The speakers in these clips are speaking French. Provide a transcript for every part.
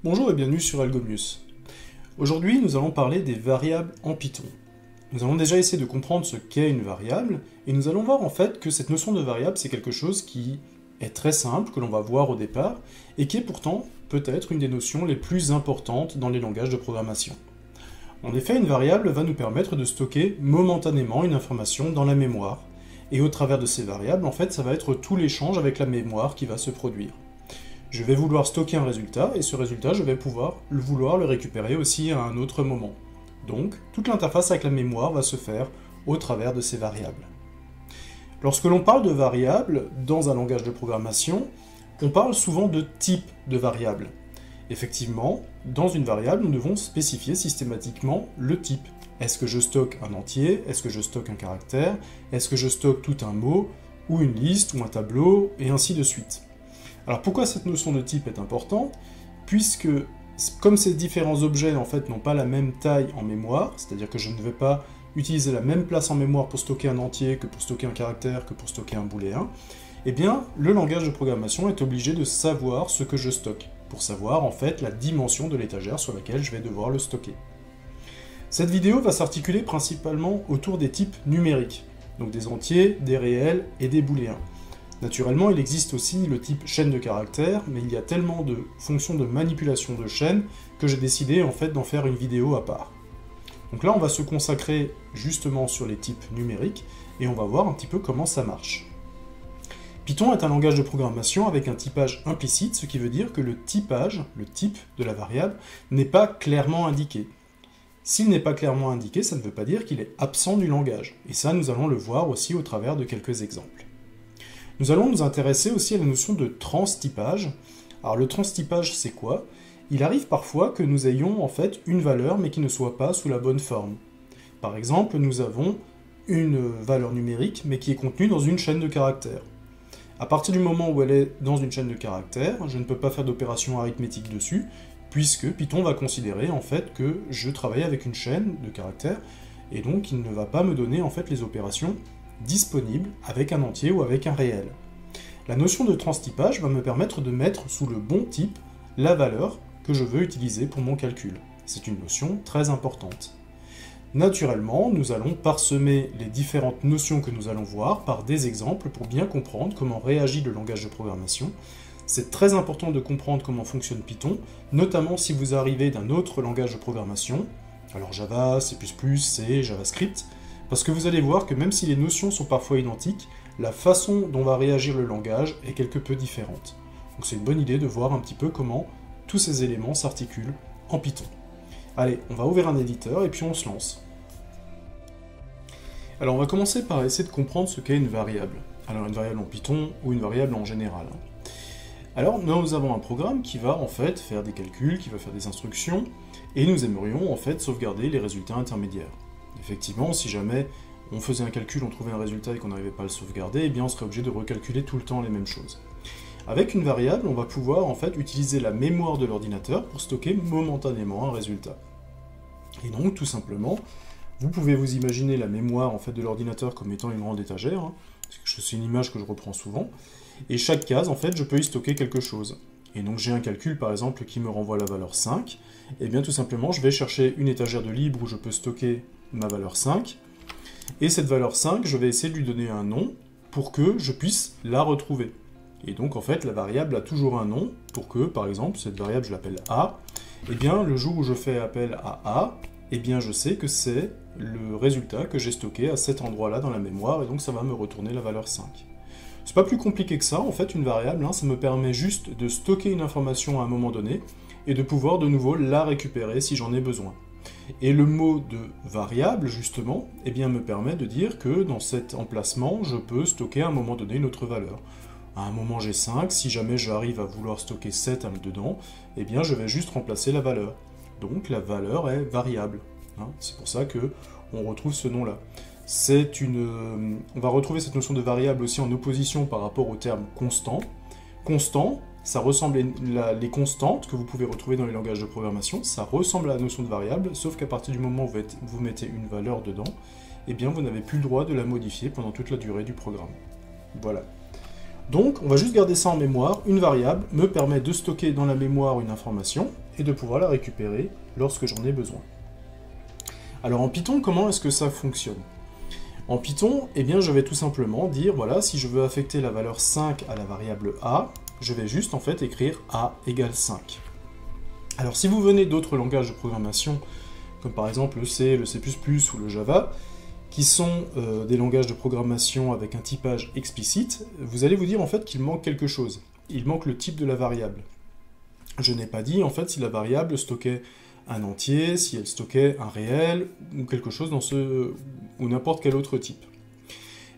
Bonjour et bienvenue sur Algomius. Aujourd'hui, nous allons parler des variables en Python. Nous allons déjà essayer de comprendre ce qu'est une variable, et nous allons voir en fait que cette notion de variable, c'est quelque chose qui est très simple, que l'on va voir au départ, et qui est pourtant peut-être une des notions les plus importantes dans les langages de programmation. En effet, une variable va nous permettre de stocker momentanément une information dans la mémoire, et au travers de ces variables, en fait, ça va être tout l'échange avec la mémoire qui va se produire. Je vais vouloir stocker un résultat, et ce résultat, je vais vouloir le récupérer aussi à un autre moment. Donc, toute l'interface avec la mémoire va se faire au travers de ces variables. Lorsque l'on parle de variables dans un langage de programmation, on parle souvent de type de variable. Effectivement, dans une variable, nous devons spécifier systématiquement le type. Est-ce que je stocke un entier? Est-ce que je stocke un caractère? Est-ce que je stocke tout un mot? Ou une liste, ou un tableau, et ainsi de suite. Alors pourquoi cette notion de type est importante? Puisque, comme ces différents objets en fait n'ont pas la même taille en mémoire, c'est-à-dire que je ne vais pas utiliser la même place en mémoire pour stocker un entier que pour stocker un caractère, que pour stocker un booléen, eh bien, le langage de programmation est obligé de savoir ce que je stocke, pour savoir en fait la dimension de l'étagère sur laquelle je vais devoir le stocker. Cette vidéo va s'articuler principalement autour des types numériques, donc des entiers, des réels et des booléens. Naturellement, il existe aussi le type chaîne de caractères, mais il y a tellement de fonctions de manipulation de chaîne que j'ai décidé en fait d'en faire une vidéo à part. Donc là, on va se consacrer justement sur les types numériques, et on va voir un petit peu comment ça marche. Python est un langage de programmation avec un typage implicite, ce qui veut dire que le typage, le type de la variable, n'est pas clairement indiqué. S'il n'est pas clairement indiqué, ça ne veut pas dire qu'il est absent du langage, et ça, nous allons le voir aussi au travers de quelques exemples. Nous allons nous intéresser aussi à la notion de transtypage. Alors le transtypage, c'est quoi? Il arrive parfois que nous ayons en fait une valeur mais qui ne soit pas sous la bonne forme. Par exemple, nous avons une valeur numérique mais qui est contenue dans une chaîne de caractères. À partir du moment où elle est dans une chaîne de caractères, je ne peux pas faire d'opération arithmétique dessus, puisque Python va considérer en fait que je travaille avec une chaîne de caractères, et donc il ne va pas me donner en fait les opérations disponible avec un entier ou avec un réel. La notion de transtypage va me permettre de mettre sous le bon type la valeur que je veux utiliser pour mon calcul. C'est une notion très importante. Naturellement, nous allons parsemer les différentes notions que nous allons voir par des exemples pour bien comprendre comment réagit le langage de programmation. C'est très important de comprendre comment fonctionne Python, notamment si vous arrivez d'un autre langage de programmation, alors Java, C++, C, JavaScript, parce que vous allez voir que même si les notions sont parfois identiques, la façon dont va réagir le langage est quelque peu différente. Donc c'est une bonne idée de voir un petit peu comment tous ces éléments s'articulent en Python. Allez, on va ouvrir un éditeur et puis on se lance. Alors on va commencer par essayer de comprendre ce qu'est une variable. Alors une variable en Python ou une variable en général. Alors nous avons un programme qui va en fait faire des calculs, qui va faire des instructions, et nous aimerions en fait sauvegarder les résultats intermédiaires. Effectivement, si jamais on faisait un calcul, on trouvait un résultat et qu'on n'arrivait pas à le sauvegarder, eh bien on serait obligé de recalculer tout le temps les mêmes choses. Avec une variable, on va pouvoir en fait utiliser la mémoire de l'ordinateur pour stocker momentanément un résultat. Et donc, tout simplement, vous pouvez vous imaginer la mémoire en fait de l'ordinateur comme étant une grande étagère, hein, c'est une image que je reprends souvent, et chaque case, en fait, je peux y stocker quelque chose. Et donc j'ai un calcul par exemple qui me renvoie la valeur 5, et bien tout simplement je vais chercher une étagère de libre où je peux stocker ma valeur 5, et cette valeur 5, je vais essayer de lui donner un nom pour que je puisse la retrouver. Et donc en fait la variable a toujours un nom pour que, par exemple, cette variable je l'appelle A, et bien le jour où je fais appel à A, et bien je sais que c'est le résultat que j'ai stocké à cet endroit-là dans la mémoire, et donc ça va me retourner la valeur 5. C'est pas plus compliqué que ça, en fait, une variable, hein, ça me permet juste de stocker une information à un moment donné, et de pouvoir de nouveau la récupérer si j'en ai besoin. Et le mot de variable, justement, eh bien, me permet de dire que dans cet emplacement, je peux stocker à un moment donné une autre valeur. À un moment j'ai 5, si jamais j'arrive à vouloir stocker 7 dedans, eh bien je vais juste remplacer la valeur. Donc la valeur est variable. Hein. C'est pour ça que on retrouve ce nom-là. On va retrouver cette notion de variable aussi en opposition par rapport au terme constant. Constant, ça ressemble les constantes que vous pouvez retrouver dans les langages de programmation, ça ressemble à la notion de variable, sauf qu'à partir du moment où vous mettez une valeur dedans, eh bien vous n'avez plus le droit de la modifier pendant toute la durée du programme. Voilà. Donc, on va juste garder ça en mémoire. Une variable me permet de stocker dans la mémoire une information et de pouvoir la récupérer lorsque j'en ai besoin. Alors en Python, comment est-ce que ça fonctionne? En Python, eh bien, je vais tout simplement dire, voilà, si je veux affecter la valeur 5 à la variable a, je vais juste en fait écrire a égale 5. Alors si vous venez d'autres langages de programmation, comme par exemple le C, le C++ ou le Java, qui sont des langages de programmation avec un typage explicite, vous allez vous dire en fait qu'il manque quelque chose. Il manque le type de la variable. Je n'ai pas dit en fait si la variable stockait un entier, si elle stockait un réel, ou quelque chose dans ou n'importe quel autre type.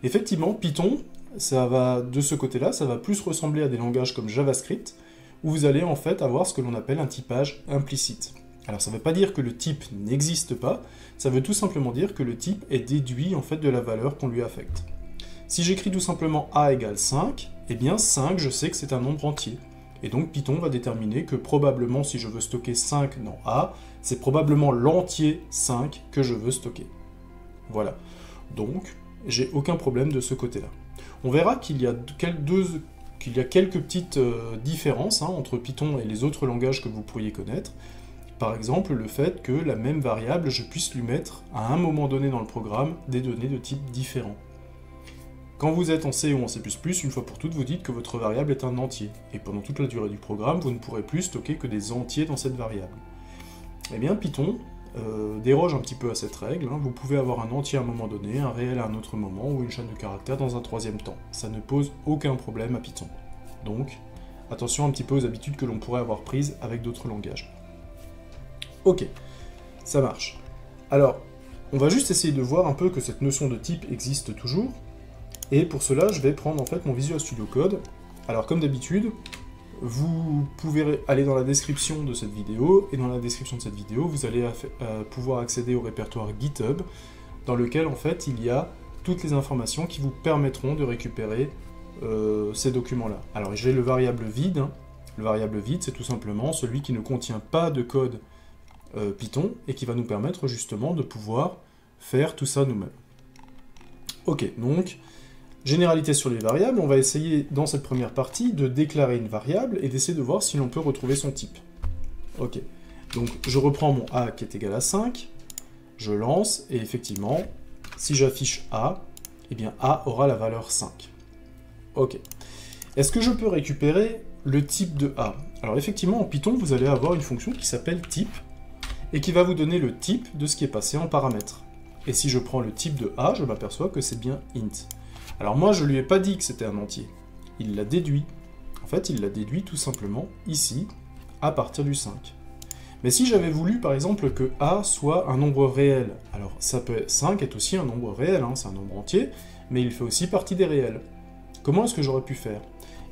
Effectivement, Python, ça va de ce côté-là, ça va plus ressembler à des langages comme JavaScript, où vous allez en fait avoir ce que l'on appelle un typage implicite. Alors ça ne veut pas dire que le type n'existe pas, ça veut tout simplement dire que le type est déduit en fait de la valeur qu'on lui affecte. Si j'écris tout simplement a égale 5, eh bien 5, je sais que c'est un nombre entier. Et donc Python va déterminer que probablement si je veux stocker 5 dans a, c'est probablement l'entier 5 que je veux stocker. Voilà. Donc, j'ai aucun problème de ce côté-là. On verra qu'il y a quelques petites différences entre Python et les autres langages que vous pourriez connaître. Par exemple, le fait que la même variable, je puisse lui mettre, à un moment donné dans le programme, des données de type différent. Quand vous êtes en C ou en C++, une fois pour toutes, vous dites que votre variable est un entier. Et pendant toute la durée du programme, vous ne pourrez plus stocker que des entiers dans cette variable. Eh bien, Python déroge un petit peu à cette règle. Vous pouvez avoir un entier à un moment donné, un réel à un autre moment, ou une chaîne de caractères dans un troisième temps. Ça ne pose aucun problème à Python. Donc, attention un petit peu aux habitudes que l'on pourrait avoir prises avec d'autres langages. Ok, ça marche. Alors, on va juste essayer de voir un peu que cette notion de type existe toujours. Et pour cela, je vais prendre en fait mon Visual Studio Code. Alors comme d'habitude, vous pouvez aller dans la description de cette vidéo, et dans la description de cette vidéo, vous allez pouvoir accéder au répertoire GitHub, dans lequel en fait il y a toutes les informations qui vous permettront de récupérer ces documents-là. Alors j'ai le variable vide. Le variable vide, c'est tout simplement celui qui ne contient pas de code Python, et qui va nous permettre justement de pouvoir faire tout ça nous-mêmes. Ok, donc généralité sur les variables, on va essayer dans cette première partie de déclarer une variable et d'essayer de voir si l'on peut retrouver son type. Ok, donc je reprends mon a qui est égal à 5, je lance, et effectivement, si j'affiche a, eh bien a aura la valeur 5. Ok. Est-ce que je peux récupérer le type de a? Alors effectivement, en Python, vous allez avoir une fonction qui s'appelle type, et qui va vous donner le type de ce qui est passé en paramètres. Et si je prends le type de a, je m'aperçois que c'est bien int. Alors moi, je lui ai pas dit que c'était un entier. Il l'a déduit. En fait, il l'a déduit tout simplement ici, à partir du 5. Mais si j'avais voulu, par exemple, que a soit un nombre réel, alors 5 est aussi un nombre réel, c'est un nombre entier, mais il fait aussi partie des réels. Comment est-ce que j'aurais pu faire?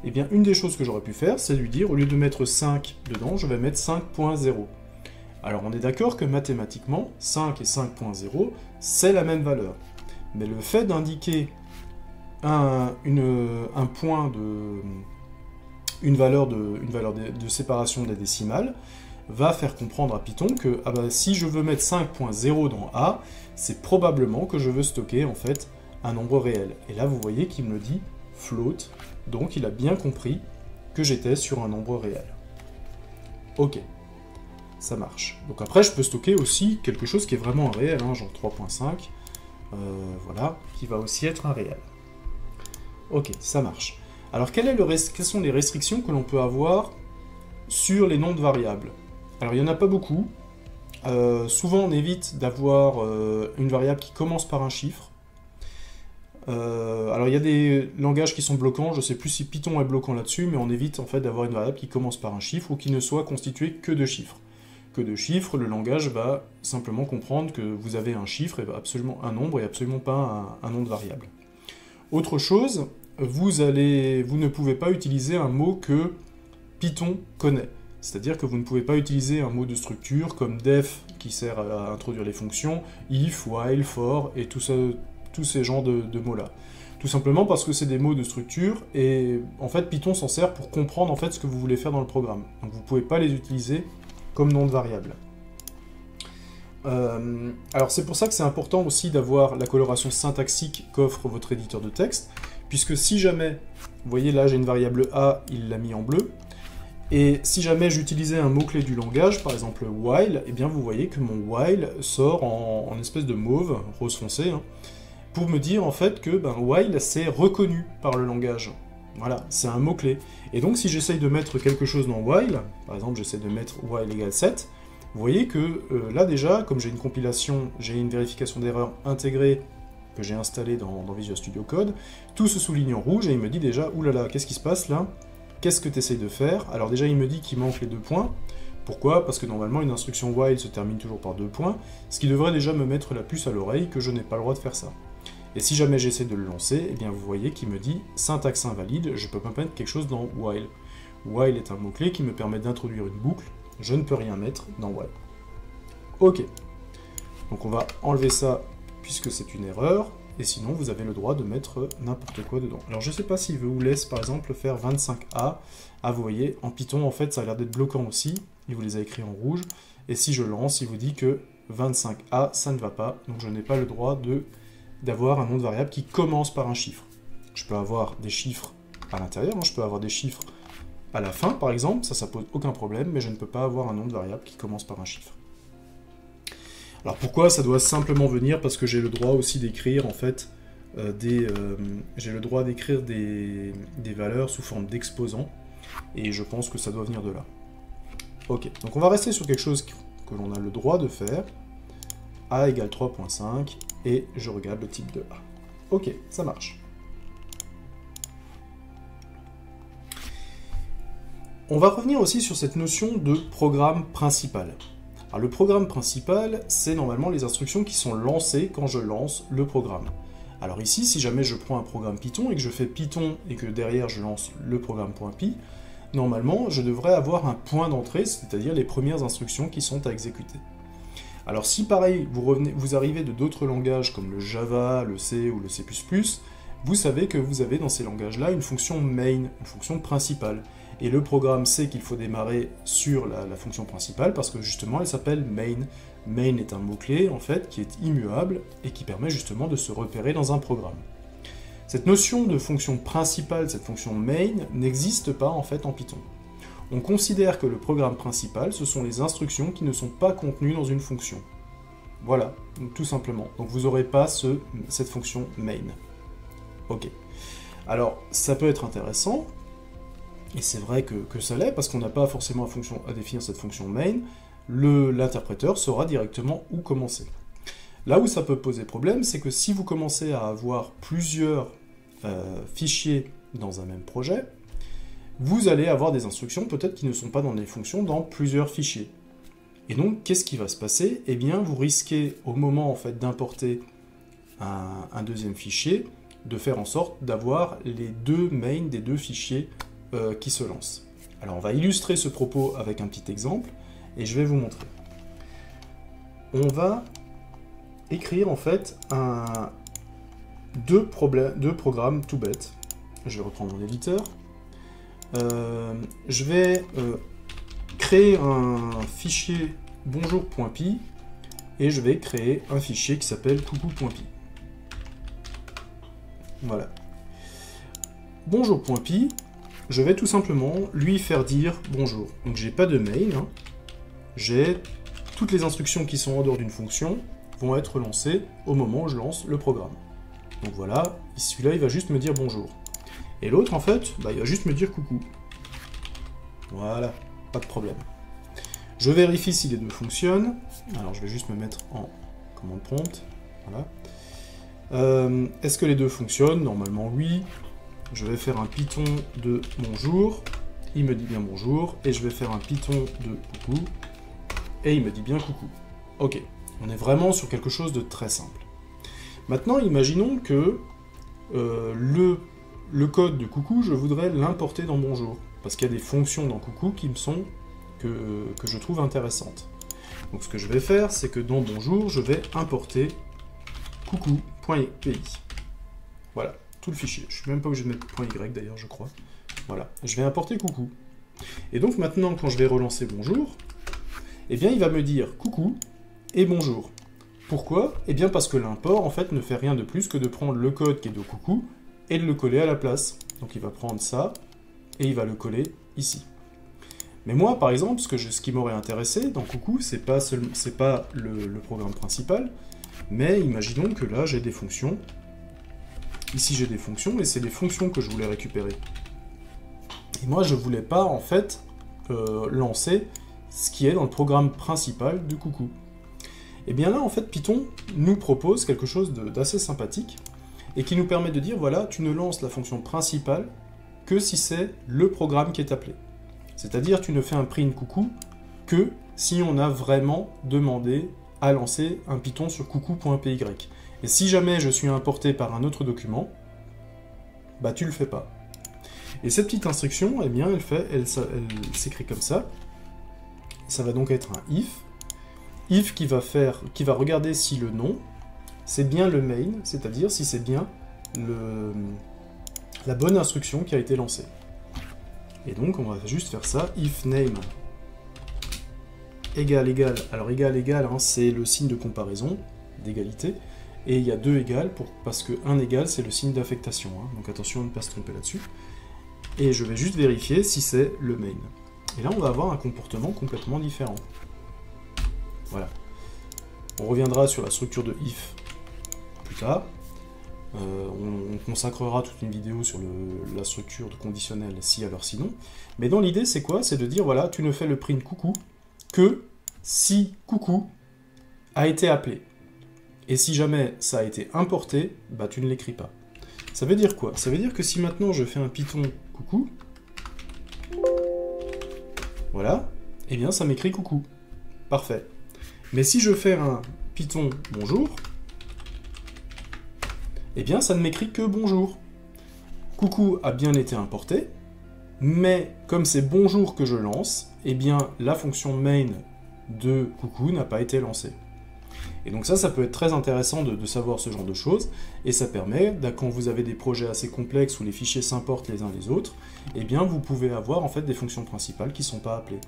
Eh bien, une des choses que j'aurais pu faire, c'est lui dire, au lieu de mettre 5 dedans, je vais mettre 5.0. Alors on est d'accord que mathématiquement, 5 et 5.0, c'est la même valeur. Mais le fait d'indiquer une valeur de séparation des décimales va faire comprendre à Python que si je veux mettre 5.0 dans A, c'est probablement que je veux stocker en fait un nombre réel. Et là vous voyez qu'il me dit float, donc il a bien compris que j'étais sur un nombre réel. Ok, ça marche. Donc après je peux stocker aussi quelque chose qui est vraiment un réel, genre 3.5, voilà, qui va aussi être un réel. Ok, ça marche. Alors, quelles sont les restrictions que l'on peut avoir sur les noms de variables? Alors, il n'y en a pas beaucoup. Souvent, on évite d'avoir une variable qui commence par un chiffre. Alors, il y a des langages qui sont bloquants. Je ne sais plus si Python est bloquant là-dessus, mais on évite en fait d'avoir une variable qui commence par un chiffre ou qui ne soit constituée que de chiffres. Que de chiffres, le langage va simplement comprendre que vous avez un chiffre, et absolument un nombre, et absolument pas un nom de variable. Autre chose, vous ne pouvez pas utiliser un mot que Python connaît. C'est-à-dire que vous ne pouvez pas utiliser un mot de structure comme def, qui sert à introduire les fonctions, if, while, for, et tous ces genres de mots-là. Tout simplement parce que c'est des mots de structure, et en fait Python s'en sert pour comprendre en fait ce que vous voulez faire dans le programme. Donc vous ne pouvez pas les utiliser comme nom de variable. Alors c'est pour ça que c'est important aussi d'avoir la coloration syntaxique qu'offre votre éditeur de texte, puisque si jamais, vous voyez là j'ai une variable a, il l'a mis en bleu, et si jamais j'utilisais un mot-clé du langage, par exemple while, eh bien vous voyez que mon while sort en espèce de mauve, rose foncé, hein, pour me dire en fait que while c'est reconnu par le langage. Voilà, c'est un mot-clé. Et donc si j'essaye de mettre quelque chose dans while, par exemple j'essaie de mettre while égale 7, vous voyez que là déjà, comme j'ai une compilation, j'ai une vérification d'erreur intégrée que j'ai installée dans Visual Studio Code, tout se souligne en rouge et il me dit déjà, oulala, qu'est-ce qui se passe là? Qu'est-ce que tu essayes de faire? Alors déjà il me dit qu'il manque les 2 points. Pourquoi? Parce que normalement une instruction while se termine toujours par 2 points, ce qui devrait déjà me mettre la puce à l'oreille que je n'ai pas le droit de faire ça. Et si jamais j'essaie de le lancer, eh bien vous voyez qu'il me dit syntaxe invalide, je peux pas mettre quelque chose dans while. While est un mot-clé qui me permet d'introduire une boucle, je ne peux rien mettre dans while. Ok. Donc on va enlever ça puisque c'est une erreur, et sinon vous avez le droit de mettre n'importe quoi dedans. Alors je sais pas s'il vous laisse par exemple faire 25A. Ah vous voyez, en Python en fait ça a l'air d'être bloquant aussi, il vous les a écrits en rouge, et si je lance, il vous dit que 25A ça ne va pas, donc je n'ai pas le droit d'avoir un nom de variable qui commence par un chiffre. Je peux avoir des chiffres à l'intérieur, je peux avoir des chiffres à la fin par exemple, ça pose aucun problème, mais je ne peux pas avoir un nom de variable qui commence par un chiffre. Alors pourquoi ça doit simplement venir? Parce que j'ai le droit aussi d'écrire en fait j'ai le droit d'écrire des valeurs sous forme d'exposants, et je pense que ça doit venir de là. Ok, donc on va rester sur quelque chose que l'on a le droit de faire. A égale 3.5, et je regarde le type de A. Ok, ça marche. On va revenir aussi sur cette notion de programme principal. Alors le programme principal, c'est normalement les instructions qui sont lancées quand je lance le programme. Alors ici, si jamais je prends un programme Python et que je fais Python et que derrière je lance le programme.py, normalement je devrais avoir un point d'entrée, c'est-à-dire les premières instructions qui sont à exécuter. Alors si pareil, vous arrivez de d'autres langages comme le Java, le C ou le C++, vous savez que vous avez dans ces langages-là une fonction main, une fonction principale. Et le programme sait qu'il faut démarrer sur la fonction principale parce que justement elle s'appelle main. Main est un mot-clé en fait qui est immuable et qui permet justement de se repérer dans un programme. Cette notion de fonction principale, cette fonction main, n'existe pas en fait en Python. On considère que le programme principal, ce sont les instructions qui ne sont pas contenues dans une fonction. Voilà, donc, tout simplement. Donc vous n'aurez pas cette fonction main. Ok. Alors, ça peut être intéressant, et c'est vrai que ça l'est, parce qu'on n'a pas forcément à définir cette fonction main, l'interpréteur saura directement où commencer. Là où ça peut poser problème, c'est que si vous commencez à avoir plusieurs fichiers dans un même projet, vous allez avoir des instructions peut-être qui ne sont pas dans les fonctions dans plusieurs fichiers. Et donc, qu'est-ce qui va se passer? Eh bien, vous risquez, au moment en fait d'importer un deuxième fichier, de faire en sorte d'avoir les deux mains des deux fichiers qui se lancent. Alors, on va illustrer ce propos avec un petit exemple, et je vais vous montrer. On va écrire en fait deux programmes tout bêtes. Je vais reprendre mon éditeur. Je vais créer un fichier bonjour.py et je vais créer un fichier qui s'appelle coucou.py. Voilà. Bonjour.py, je vais tout simplement lui faire dire bonjour. Donc j'ai pas de main, hein. J'ai toutes les instructions qui sont en dehors d'une fonction vont être lancées au moment où je lance le programme. Donc voilà, celui-là il va juste me dire bonjour. Et l'autre en fait, il va juste me dire coucou. Voilà, pas de problème. Je vérifie si les deux fonctionnent. Alors je vais juste me mettre en commande prompt. Voilà. Est-ce que les deux fonctionnent? Normalement oui. Je vais faire un Python de bonjour. Il me dit bien bonjour. Et je vais faire un Python de coucou. Et il me dit bien coucou. Ok, on est vraiment sur quelque chose de très simple. Maintenant, imaginons que le code de coucou, je voudrais l'importer dans bonjour. Parce qu'il y a des fonctions dans coucou que je trouve intéressantes. Donc ce que je vais faire, c'est que dans bonjour, je vais importer coucou.py. Voilà, tout le fichier. Je suis même pas obligé de mettre .y d'ailleurs, je crois. Voilà, je vais importer coucou. Et donc maintenant, quand je vais relancer bonjour, eh bien il va me dire coucou et bonjour. Pourquoi? Eh bien parce que l'import, en fait, ne fait rien de plus que de prendre le code qui est de coucou et de le coller à la place. Donc il va prendre ça, et il va le coller ici. Mais moi, par exemple, ce qui m'aurait intéressé dans Coucou, c'est pas le programme principal, mais imaginons que là, j'ai des fonctions. Ici, j'ai des fonctions, et c'est des fonctions que je voulais récupérer. Et moi, je voulais pas, en fait, lancer ce qui est dans le programme principal de Coucou. Et bien là, en fait, Python nous propose quelque chose d'assez sympathique, et qui nous permet de dire, voilà, tu ne lances la fonction principale que si c'est le programme qui est appelé. C'est-à-dire, tu ne fais un print coucou que si on a vraiment demandé à lancer un Python sur coucou.py. Et si jamais je suis importé par un autre document, bah tu le fais pas. Et cette petite instruction, eh bien, elle s'écrit comme ça. Ça va donc être un if qui va regarder si le nom, c'est bien le main, c'est-à-dire si c'est bien la bonne instruction qui a été lancée. Et donc, on va juste faire ça, if name égale, alors égal, hein, c'est le signe de comparaison, d'égalité, et il y a deux égales, parce que un égal, c'est le signe d'affectation, hein, donc attention à ne pas se tromper là-dessus. Et je vais juste vérifier si c'est le main. Et là, on va avoir un comportement complètement différent. Voilà. On reviendra sur la structure de if plus tard. On consacrera toute une vidéo sur la structure de conditionnel si alors sinon. Mais dans l'idée, c'est quoi? C'est de dire, voilà, tu ne fais le print coucou que si coucou a été appelé. Et si jamais ça a été importé, bah tu ne l'écris pas. Ça veut dire quoi? Ça veut dire que si maintenant je fais un Python coucou, voilà, eh bien ça m'écrit coucou. Parfait. Mais si je fais un Python bonjour, eh bien ça ne m'écrit que bonjour. Coucou a bien été importé, mais comme c'est bonjour que je lance, eh bien la fonction main de coucou n'a pas été lancée. Et donc ça peut être très intéressant de savoir ce genre de choses, et ça permet, quand vous avez des projets assez complexes où les fichiers s'importent les uns les autres, eh bien vous pouvez avoir en fait des fonctions principales qui ne sont pas appelées.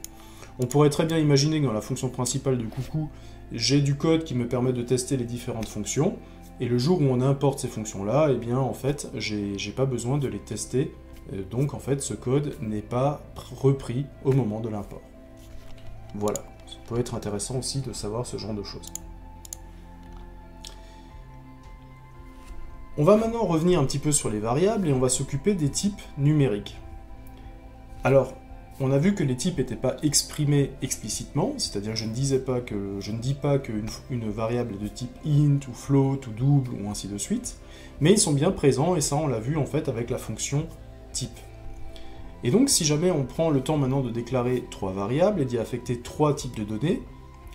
On pourrait très bien imaginer que dans la fonction principale de coucou, j'ai du code qui me permet de tester les différentes fonctions, et le jour où on importe ces fonctions-là, eh bien en fait, j'ai pas besoin de les tester, donc en fait ce code n'est pas repris au moment de l'import. Voilà, ça peut être intéressant aussi de savoir ce genre de choses. On va maintenant revenir un petit peu sur les variables et on va s'occuper des types numériques. Alors, on a vu que les types n'étaient pas exprimés explicitement, c'est-à-dire je ne dis pas qu'une variable est de type int ou float ou double ou ainsi de suite, mais ils sont bien présents et ça on l'a vu en fait avec la fonction type. Et donc si jamais on prend le temps maintenant de déclarer trois variables et d'y affecter trois types de données,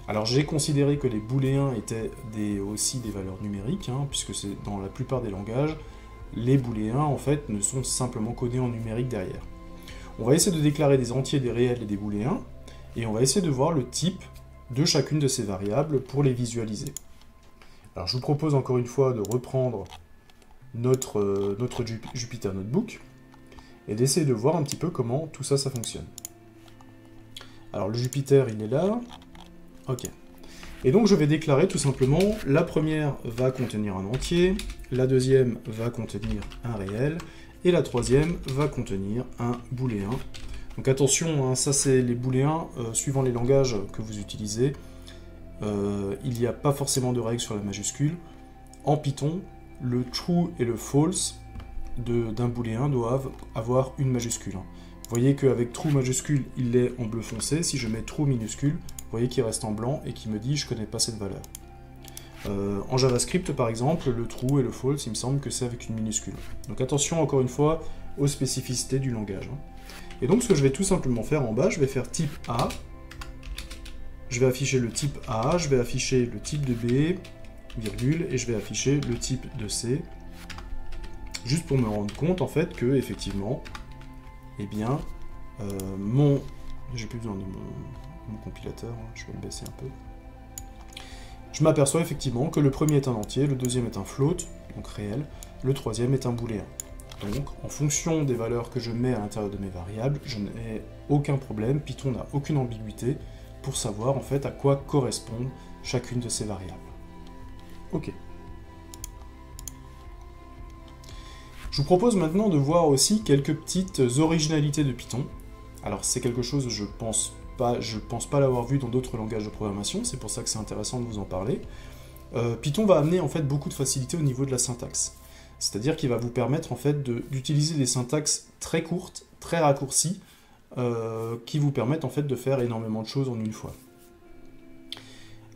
alors j'ai considéré que les booléens étaient aussi des valeurs numériques, hein, puisque c'est dans la plupart des langages, les booléens en fait ne sont simplement codés en numérique derrière. On va essayer de déclarer des entiers, des réels et des booléens, et on va essayer de voir le type de chacune de ces variables pour les visualiser. Alors je vous propose encore une fois de reprendre notre Jupyter Notebook, et d'essayer de voir un petit peu comment tout ça fonctionne. Alors le Jupyter il est là, ok. Et donc je vais déclarer tout simplement, la première va contenir un entier, la deuxième va contenir un réel, et la troisième va contenir un booléen. Donc attention, hein, ça c'est les booléens, suivant les langages que vous utilisez, il n'y a pas forcément de règle sur la majuscule. En Python, le true et le false d'un booléen doivent avoir une majuscule. Vous voyez qu'avec true majuscule, il est en bleu foncé. Si je mets true minuscule, vous voyez qu'il reste en blanc et qu'il me dit « je ne connais pas cette valeur ». En JavaScript, par exemple, le true et le false, il me semble que c'est avec une minuscule. Donc attention, encore une fois, aux spécificités du langage. Et donc, ce que je vais tout simplement faire en bas, je vais faire type A, je vais afficher le type A, je vais afficher le type de B, virgule, et je vais afficher le type de C, juste pour me rendre compte, en fait, que, effectivement, eh bien, j'ai plus besoin de mon compilateur, hein, je vais le baisser un peu. Je m'aperçois effectivement que le premier est un entier, le deuxième est un float, donc réel, le troisième est un booléen. Donc, en fonction des valeurs que je mets à l'intérieur de mes variables, je n'ai aucun problème, Python n'a aucune ambiguïté pour savoir en fait à quoi correspondent chacune de ces variables. Ok. Je vous propose maintenant de voir aussi quelques petites originalités de Python. Alors c'est quelque chose, je pense pas l'avoir vu dans d'autres langages de programmation, c'est pour ça que c'est intéressant de vous en parler. Python va amener en fait beaucoup de facilité au niveau de la syntaxe. C'est-à-dire qu'il va vous permettre en fait d'utiliser des syntaxes très courtes, très raccourcies, qui vous permettent en fait de faire énormément de choses en une fois.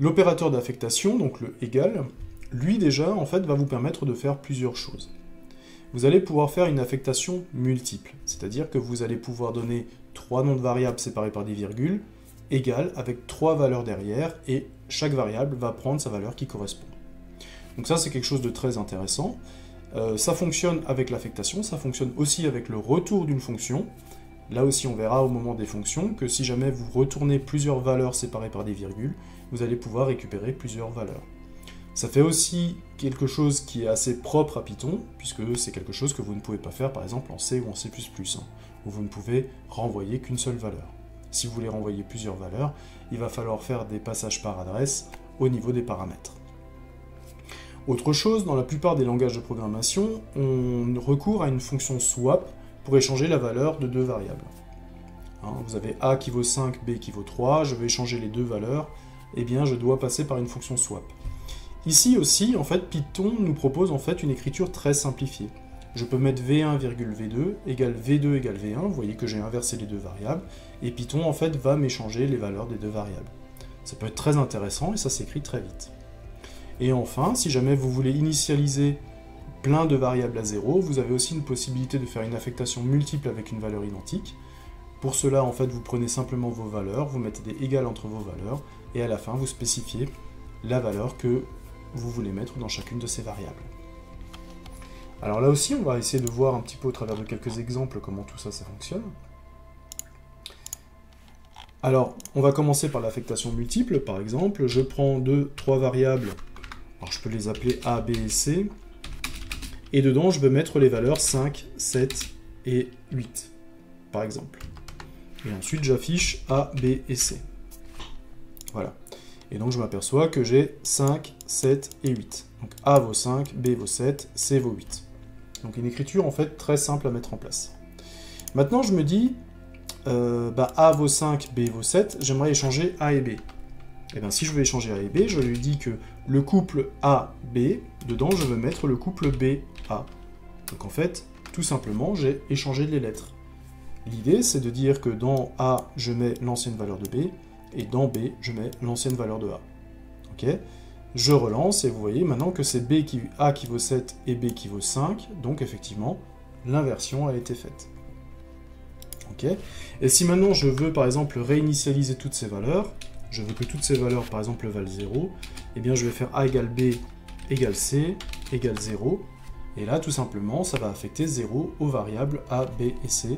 L'opérateur d'affectation, donc le égal, lui déjà en fait va vous permettre de faire plusieurs choses. Vous allez pouvoir faire une affectation multiple, c'est-à-dire que vous allez pouvoir donner 3 noms de variables séparés par des virgules, égales avec 3 valeurs derrière, et chaque variable va prendre sa valeur qui correspond. Donc ça c'est quelque chose de très intéressant. Ça fonctionne avec l'affectation, ça fonctionne aussi avec le retour d'une fonction. Là aussi on verra au moment des fonctions que si jamais vous retournez plusieurs valeurs séparées par des virgules, vous allez pouvoir récupérer plusieurs valeurs. Ça fait aussi quelque chose qui est assez propre à Python, puisque c'est quelque chose que vous ne pouvez pas faire par exemple en C ou en C++, où vous ne pouvez renvoyer qu'une seule valeur. Si vous voulez renvoyer plusieurs valeurs, il va falloir faire des passages par adresse au niveau des paramètres. Autre chose, dans la plupart des langages de programmation, on recourt à une fonction swap pour échanger la valeur de deux variables. Vous avez A qui vaut 5, B qui vaut 3, je veux échanger les deux valeurs, eh bien je dois passer par une fonction swap. Ici aussi, en fait, Python nous propose en fait une écriture très simplifiée. Je peux mettre V1, V2 égale V2 égale V1, vous voyez que j'ai inversé les deux variables, et Python en fait va m'échanger les valeurs des deux variables. Ça peut être très intéressant et ça s'écrit très vite. Et enfin, si jamais vous voulez initialiser plein de variables à 0, vous avez aussi une possibilité de faire une affectation multiple avec une valeur identique. Pour cela, en fait, vous prenez simplement vos valeurs, vous mettez des égales entre vos valeurs, et à la fin, vous spécifiez la valeur que vous voulez mettre dans chacune de ces variables. Alors là aussi, on va essayer de voir un petit peu au travers de quelques exemples comment tout ça, ça fonctionne. Alors, on va commencer par l'affectation multiple, par exemple. Je prends trois variables, alors je peux les appeler A, B et C, et dedans, je vais mettre les valeurs 5, 7 et 8, par exemple. Et ensuite, j'affiche A, B et C. Voilà. Et donc, je m'aperçois que j'ai 5, 7 et 8. Donc, A vaut 5, B vaut 7, C vaut 8. Donc, une écriture, en fait, très simple à mettre en place. Maintenant, je me dis, A vaut 5, B vaut 7, j'aimerais échanger A et B. Et bien, si je veux échanger A et B, je lui dis que le couple A-B, dedans, je veux mettre le couple B-A. Donc, en fait, tout simplement, j'ai échangé les lettres. L'idée, c'est de dire que dans A, je mets l'ancienne valeur de B, et dans B, je mets l'ancienne valeur de A. Ok ? Je relance, et vous voyez maintenant que c'est A qui vaut 7 et B qui vaut 5, donc effectivement, l'inversion a été faite. Ok ? Et si maintenant je veux, par exemple, réinitialiser toutes ces valeurs, je veux que toutes ces valeurs, par exemple, valent 0, eh bien je vais faire A égale B égale C égale 0, et là, tout simplement, ça va affecter 0 aux variables A, B et C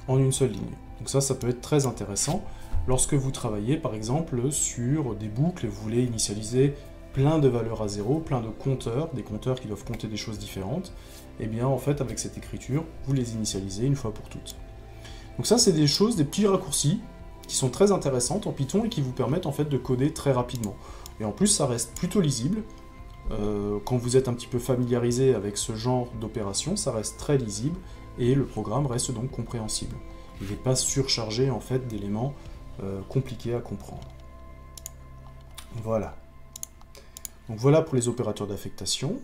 en une seule ligne. Donc ça peut être très intéressant lorsque vous travaillez, par exemple, sur des boucles et vous voulez initialiser plein de valeurs à 0, plein de compteurs, des compteurs qui doivent compter des choses différentes, et bien, en fait, avec cette écriture, vous les initialisez une fois pour toutes. Donc ça, c'est des choses, des petits raccourcis qui sont très intéressantes en Python et qui vous permettent en fait de coder très rapidement. Et en plus, ça reste plutôt lisible. Quand vous êtes un petit peu familiarisé avec ce genre d'opération, ça reste très lisible et le programme reste donc compréhensible. Il n'est pas surchargé en fait d'éléments compliqués à comprendre. Voilà. Donc voilà pour les opérateurs d'affectation.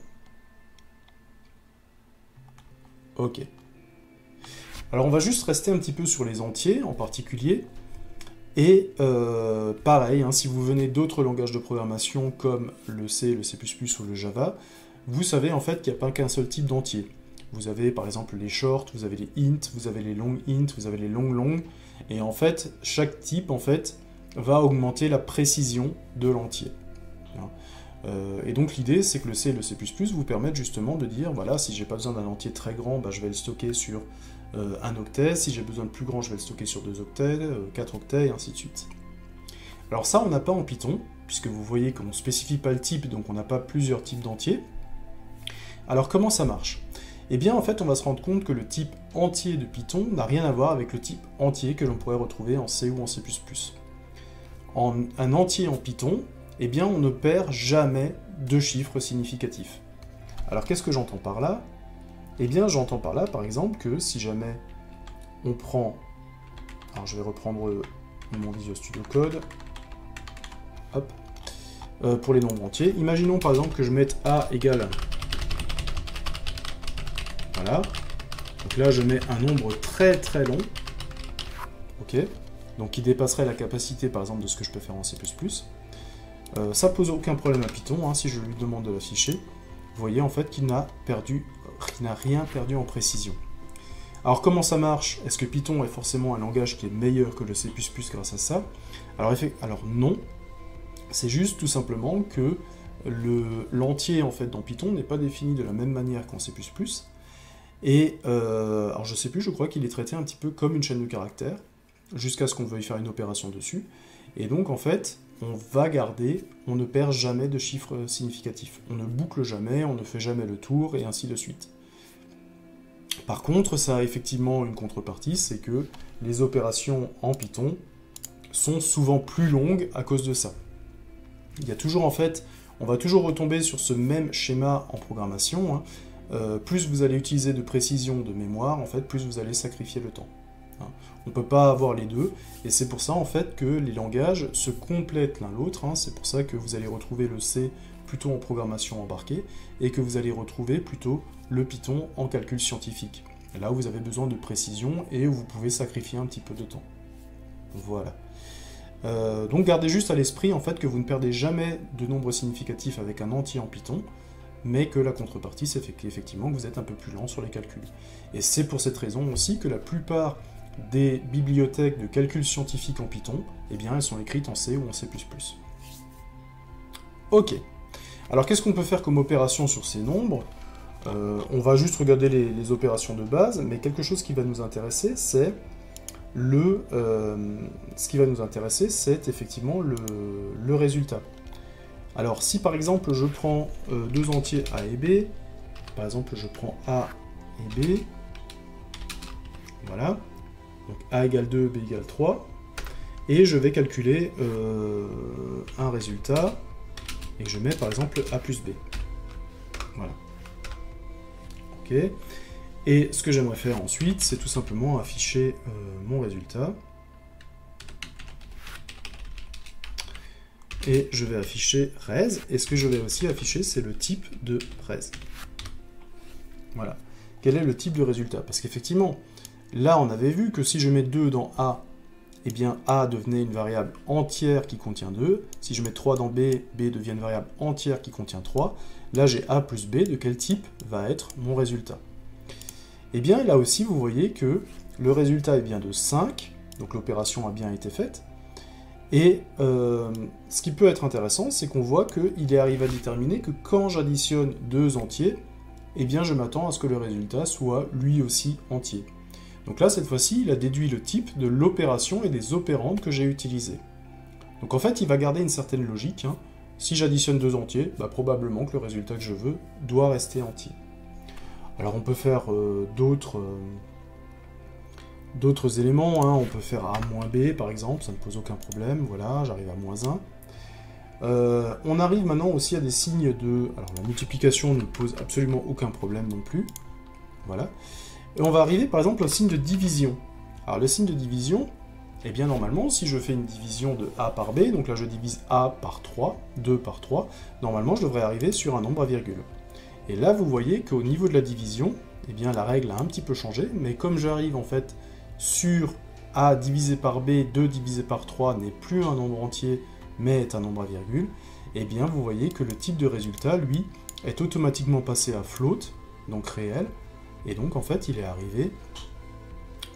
Ok. Alors on va juste rester un petit peu sur les entiers en particulier. Et pareil, si vous venez d'autres langages de programmation comme le C, le C++ ou le Java, vous savez en fait qu'il n'y a pas qu'un seul type d'entier. Vous avez par exemple les short, vous avez les int, vous avez les long int, vous avez les long, et en fait, chaque type en fait va augmenter la précision de l'entier. Et donc l'idée c'est que le C et le C++ vous permettent justement de dire, voilà, si j'ai pas besoin d'un entier très grand, je vais le stocker sur un octet, si j'ai besoin de plus grand, je vais le stocker sur 2 octets, 4 octets, et ainsi de suite. Alors ça, on n'a pas en Python, puisque vous voyez qu'on ne spécifie pas le type, donc on n'a pas plusieurs types d'entiers. Alors comment ça marche ? Eh bien, en fait, on va se rendre compte que le type entier de Python n'a rien à voir avec le type entier que l'on pourrait retrouver en C ou en C++. Un entier en Python, eh bien, on ne perd jamais de chiffres significatifs. Alors qu'est-ce que j'entends par là ? Eh bien, j'entends par là, par exemple, que si jamais on prend... Alors, je vais reprendre mon Visual Studio Code. Hop. Pour les nombres entiers. Imaginons, par exemple, que je mette A égale... Voilà. Donc là, je mets un nombre très très long. Ok. Donc, qui dépasserait la capacité, par exemple, de ce que je peux faire en C++. Ça pose aucun problème à Python, hein, si je lui demande de l'afficher. Vous voyez, en fait, qu'il n'a rien perdu en précision. Alors, comment ça marche? Est-ce que Python est forcément un langage qui est meilleur que le C++ grâce à ça? Alors non. C'est juste tout simplement que l'entier, en fait, dans Python n'est pas défini de la même manière qu'en C++. Et, alors je sais plus, je crois qu'il est traité un petit peu comme une chaîne de caractères, jusqu'à ce qu'on veuille faire une opération dessus. Et donc, en fait, on va garder, on ne perd jamais de chiffres significatifs. On ne boucle jamais, on ne fait jamais le tour, et ainsi de suite. Par contre, ça a effectivement une contrepartie, c'est que les opérations en Python sont souvent plus longues à cause de ça. Il y a toujours, en fait, on va toujours retomber sur ce même schéma en programmation, hein. Plus vous allez utiliser de précision de mémoire, en fait, plus vous allez sacrifier le temps. Hein. On ne peut pas avoir les deux, et c'est pour ça, en fait, que les langages se complètent l'un l'autre. Hein. C'est pour ça que vous allez retrouver le C plutôt en programmation embarquée, et que vous allez retrouver plutôt le Python en calcul scientifique. Là où vous avez besoin de précision, et où vous pouvez sacrifier un petit peu de temps. Voilà. Donc gardez juste à l'esprit, en fait, que vous ne perdez jamais de nombre significatif avec un entier en Python, mais que la contrepartie, c'est effectivement que vous êtes un peu plus lent sur les calculs. Et c'est pour cette raison aussi que la plupart des bibliothèques de calcul scientifique en Python, eh bien, elles sont écrites en C ou en C++. Ok. Alors, qu'est-ce qu'on peut faire comme opération sur ces nombres? On va juste regarder les opérations de base, mais quelque chose qui va nous intéresser, c'est effectivement le résultat. Alors, si par exemple je prends deux entiers A et B, par exemple je prends A et B, voilà, donc A égale 2, B égale 3, et je vais calculer un résultat, et je mets par exemple A plus B. Voilà. Ok. Et ce que j'aimerais faire ensuite, c'est tout simplement afficher mon résultat. Et je vais afficher res, et ce que je vais aussi afficher, c'est le type de res. Voilà. Quel est le type de résultat? Parce qu'effectivement, là, on avait vu que si je mets 2 dans A, eh bien A devenait une variable entière qui contient 2. Si je mets 3 dans B, B devient une variable entière qui contient 3. Là, j'ai A plus B, de quel type va être mon résultat? Eh bien, là aussi, vous voyez que le résultat est bien de 5, donc l'opération a bien été faite. Et ce qui peut être intéressant, c'est qu'on voit qu'il arrive à déterminer que quand j'additionne deux entiers, eh bien je m'attends à ce que le résultat soit lui aussi entier. Donc là, cette fois-ci, il a déduit le type de l'opération et des opérandes que j'ai utilisées. Donc en fait, il va garder une certaine logique. Hein. Si j'additionne deux entiers, bah, probablement que le résultat que je veux doit rester entier. Alors on peut faire d'autres éléments, hein. On peut faire A moins B par exemple, ça ne pose aucun problème, voilà, j'arrive à moins 1. On arrive maintenant aussi à des signes de... Alors la multiplication ne pose absolument aucun problème non plus, voilà. Et on va arriver par exemple au signe de division. Alors le signe de division, eh bien normalement, si je fais une division de A par B, donc là je divise A par 3, 2 par 3, normalement je devrais arriver sur un nombre à virgule. Et là vous voyez qu'au niveau de la division, eh bien la règle a un petit peu changé, mais comme j'arrive en fait sur A divisé par B, 2 divisé par 3 n'est plus un nombre entier, mais est un nombre à virgule, eh bien vous voyez que le type de résultat, lui, est automatiquement passé à float, donc réel, et donc en fait il est arrivé,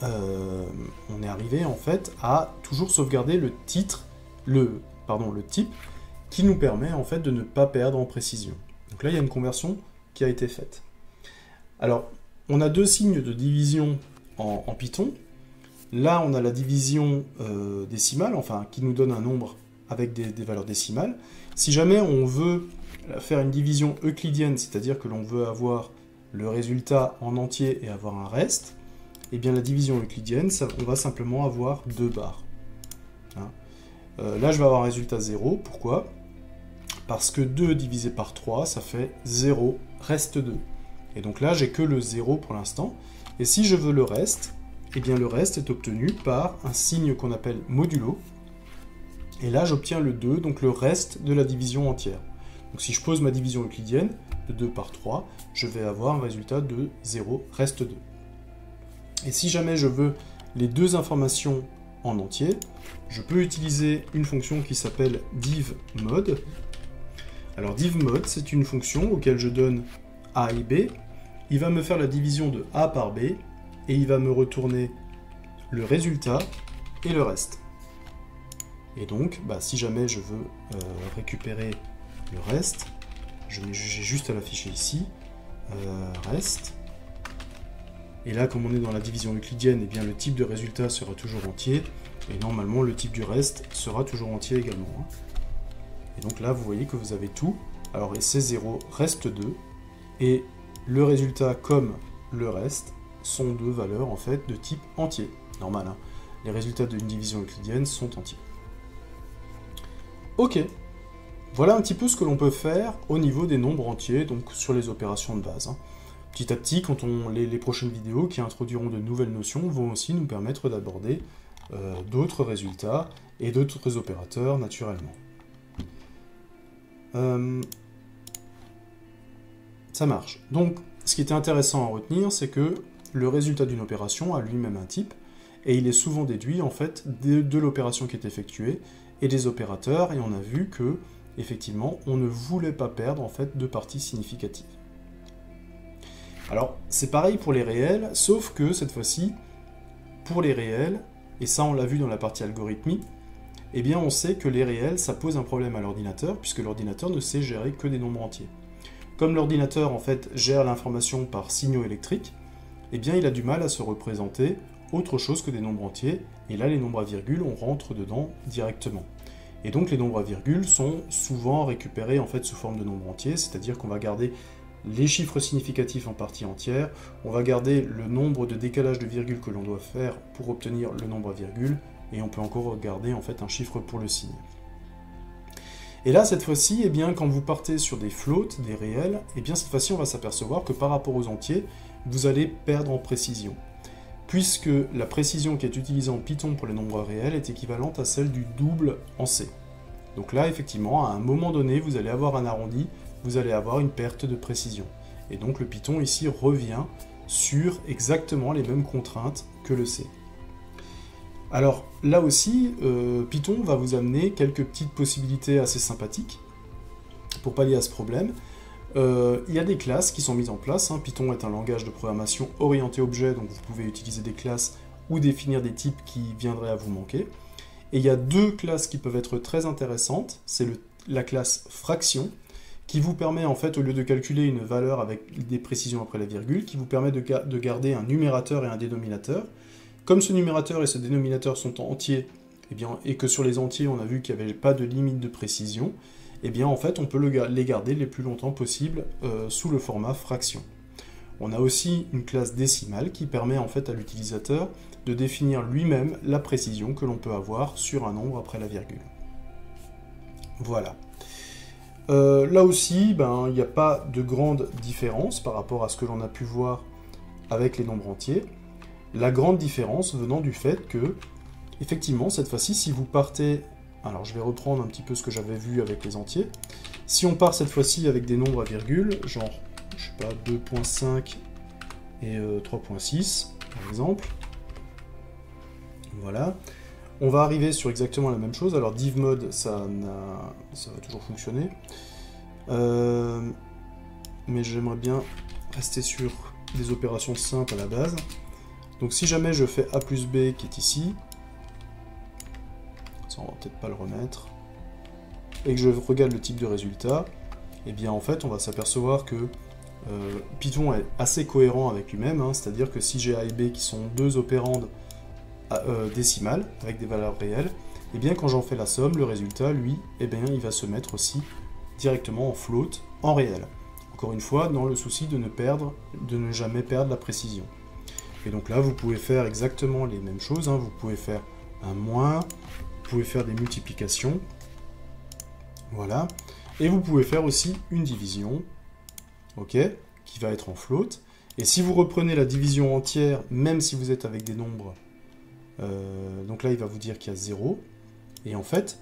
on est arrivé en fait à toujours sauvegarder le titre, le type, qui nous permet en fait de ne pas perdre en précision. Donc là il y a une conversion qui a été faite. Alors, on a deux signes de division en Python. Là, on a la division décimale, enfin, qui nous donne un nombre avec des valeurs décimales. Si jamais on veut faire une division euclidienne, c'est-à-dire que l'on veut avoir le résultat en entier et avoir un reste, eh bien la division euclidienne, on va simplement avoir deux barres. Hein. Là, je vais avoir un résultat 0. Pourquoi? Parce que 2 divisé par 3, ça fait 0, reste 2. Et donc là, j'ai que le 0 pour l'instant. Et si je veux le reste, eh bien le reste est obtenu par un signe qu'on appelle modulo. Et là, j'obtiens le 2, donc le reste de la division entière. Donc si je pose ma division euclidienne, de 2 par 3, je vais avoir un résultat de 0 reste 2. Et si jamais je veux les deux informations en entier, je peux utiliser une fonction qui s'appelle divMod. Alors divMod, c'est une fonction auquel je donne a et b. Il va me faire la division de a par b, et il va me retourner le résultat et le reste. Et donc, si jamais je veux récupérer le reste, j'ai juste à l'afficher ici, reste. Et là, comme on est dans la division euclidienne, eh bien, le type de résultat sera toujours entier, et normalement, le type du reste sera toujours entier également. Et donc là, vous voyez que vous avez tout. Alors, c'est 0, reste 2, et le résultat comme le reste sont deux valeurs, en fait, de type entier. Normal, hein. Les résultats d'une division euclidienne sont entiers. Ok. Voilà un petit peu ce que l'on peut faire au niveau des nombres entiers, donc sur les opérations de base. Petit à petit, quand les prochaines vidéos qui introduiront de nouvelles notions vont aussi nous permettre d'aborder d'autres résultats et d'autres opérateurs naturellement. Ça marche. Donc, ce qui est intéressant à retenir, c'est que le résultat d'une opération a lui-même un type, et il est souvent déduit en fait de l'opération qui est effectuée et des opérateurs, et on a vu que effectivement, on ne voulait pas perdre en fait de parties significatives. Alors, c'est pareil pour les réels, sauf que cette fois-ci, pour les réels, et ça on l'a vu dans la partie algorithmie, eh bien on sait que les réels, ça pose un problème à l'ordinateur, puisque l'ordinateur ne sait gérer que des nombres entiers. Comme l'ordinateur en fait gère l'information par signaux électriques, eh bien il a du mal à se représenter autre chose que des nombres entiers, et là les nombres à virgule, on rentre dedans directement. Et donc les nombres à virgule sont souvent récupérés en fait sous forme de nombres entiers, c'est-à-dire qu'on va garder les chiffres significatifs en partie entière, on va garder le nombre de décalages de virgule que l'on doit faire pour obtenir le nombre à virgule, et on peut encore garder en fait un chiffre pour le signe. Et là, cette fois-ci, eh bien, quand vous partez sur des floats, des réels, eh bien, cette fois-ci, on va s'apercevoir que par rapport aux entiers, vous allez perdre en précision, puisque la précision qui est utilisée en Python pour les nombres réels est équivalente à celle du double en C. Donc là, effectivement, à un moment donné, vous allez avoir un arrondi, vous allez avoir une perte de précision. Et donc le Python ici revient sur exactement les mêmes contraintes que le C. Alors là aussi, Python va vous amener quelques petites possibilités assez sympathiques pour pallier à ce problème. Il y a des classes qui sont mises en place. Python est un langage de programmation orienté objet, donc vous pouvez utiliser des classes ou définir des types qui viendraient à vous manquer. Et il y a deux classes qui peuvent être très intéressantes. C'est la classe fraction, qui vous permet en fait, au lieu de calculer une valeur avec des précisions après la virgule, qui vous permet de garder un numérateur et un dénominateur. Comme ce numérateur et ce dénominateur sont entiers, et que sur les entiers on a vu qu'il n'y avait pas de limite de précision, eh bien en fait on peut les garder les plus longtemps possible sous le format fraction. On a aussi une classe décimale qui permet en fait à l'utilisateur de définir lui-même la précision que l'on peut avoir sur un nombre après la virgule. Voilà. Là aussi, il n'y a pas de grande différence par rapport à ce que l'on a pu voir avec les nombres entiers. La grande différence venant du fait que, effectivement, cette fois-ci, si vous partez... Alors, je vais reprendre un petit peu ce que j'avais vu avec les entiers. Si on part cette fois-ci avec des nombres à virgule, genre, je sais pas, 2.5 et 3.6, par exemple. Voilà. On va arriver sur exactement la même chose. Alors, divMod, ça va toujours fonctionner. Mais j'aimerais bien rester sur des opérations simples à la base. Donc si jamais je fais A plus B qui est ici, ça on va peut-être pas le remettre, et que je regarde le type de résultat, et bien en fait on va s'apercevoir que Python est assez cohérent avec lui-même, c'est-à-dire que si j'ai A et B qui sont deux opérandes décimales, avec des valeurs réelles, et bien quand j'en fais la somme, le résultat, lui, il va se mettre aussi directement en float, en réel. Encore une fois, dans le souci de ne jamais perdre la précision. Et donc là, vous pouvez faire exactement les mêmes choses. Vous pouvez faire un moins, vous pouvez faire des multiplications. Voilà. Et vous pouvez faire aussi une division, ok, qui va être en float. Et si vous reprenez la division entière, même si vous êtes avec des nombres, donc là il va vous dire qu'il y a 0. Et en fait,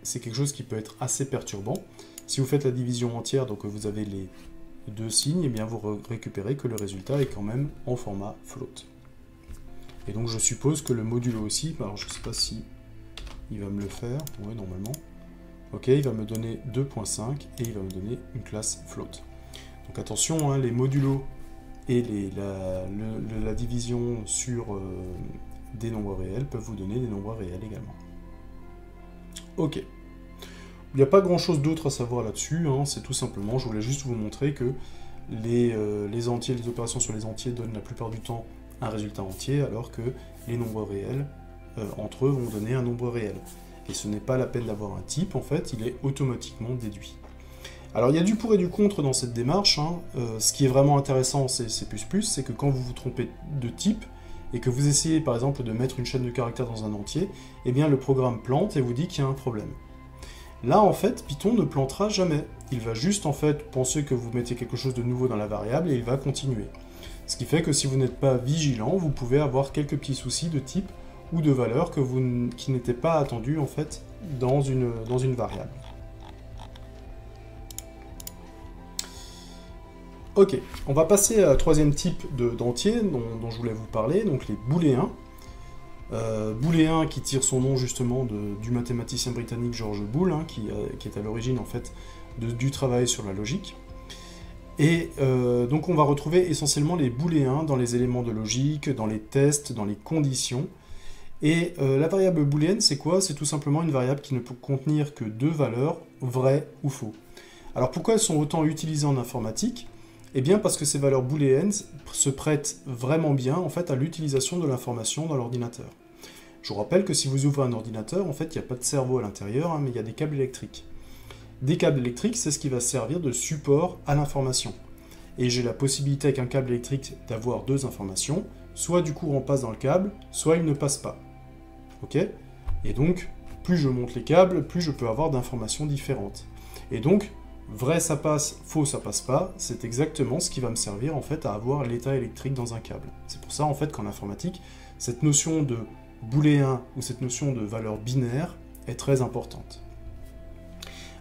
c'est quelque chose qui peut être assez perturbant. Si vous faites la division entière, donc vous avez les deux signes, et bien vous récupérez que le résultat est quand même en format float. Et donc je suppose que le modulo aussi, alors je ne sais pas si il va me le faire, ouais normalement. Ok, il va me donner 2.5 et il va me donner une classe float. Donc attention, hein, les modulos et la division sur des nombres réels peuvent vous donner des nombres réels également. Ok. Il n'y a pas grand chose d'autre à savoir là-dessus, hein, c'est tout simplement, je voulais juste vous montrer que les entiers, les opérations sur les entiers donnent la plupart du temps un résultat entier, alors que les nombres réels, entre eux, vont donner un nombre réel. Et ce n'est pas la peine d'avoir un type, en fait, il est automatiquement déduit. Alors il y a du pour et du contre dans cette démarche, hein. Ce qui est vraiment intéressant en C++, c'est que quand vous vous trompez de type, et que vous essayez par exemple de mettre une chaîne de caractères dans un entier, eh bien le programme plante et vous dit qu'il y a un problème. Là, en fait, Python ne plantera jamais. Il va juste, en fait, penser que vous mettez quelque chose de nouveau dans la variable et il va continuer. Ce qui fait que si vous n'êtes pas vigilant, vous pouvez avoir quelques petits soucis de type ou de valeur qui n'étaient pas attendus, en fait, dans une variable. Ok, on va passer à un troisième type d'entier dont je voulais vous parler, donc les booléens. Booléen qui tire son nom justement du mathématicien britannique George Boole, hein, qui est à l'origine en fait du travail sur la logique. Et donc on va retrouver essentiellement les booléens dans les éléments de logique, dans les tests, dans les conditions. Et la variable booléenne, c'est quoi? C'est tout simplement une variable qui ne peut contenir que deux valeurs, vrai ou faux. Alors pourquoi elles sont autant utilisées en informatique? Eh bien parce que ces valeurs booléennes se prêtent vraiment bien en fait à l'utilisation de l'information dans l'ordinateur. Je vous rappelle que si vous ouvrez un ordinateur, en fait il n'y a pas de cerveau à l'intérieur, hein, mais il y a des câbles électriques. Des câbles électriques, c'est ce qui va servir de support à l'information. Et j'ai la possibilité avec un câble électrique d'avoir deux informations, soit du courant passe dans le câble, soit il ne passe pas. Ok? Et donc, plus je monte les câbles, plus je peux avoir d'informations différentes. Et donc, vrai ça passe, faux ça passe pas, c'est exactement ce qui va me servir en fait à avoir l'état électrique dans un câble. C'est pour ça en fait qu'en informatique, cette notion de booléen ou cette notion de valeur binaire est très importante.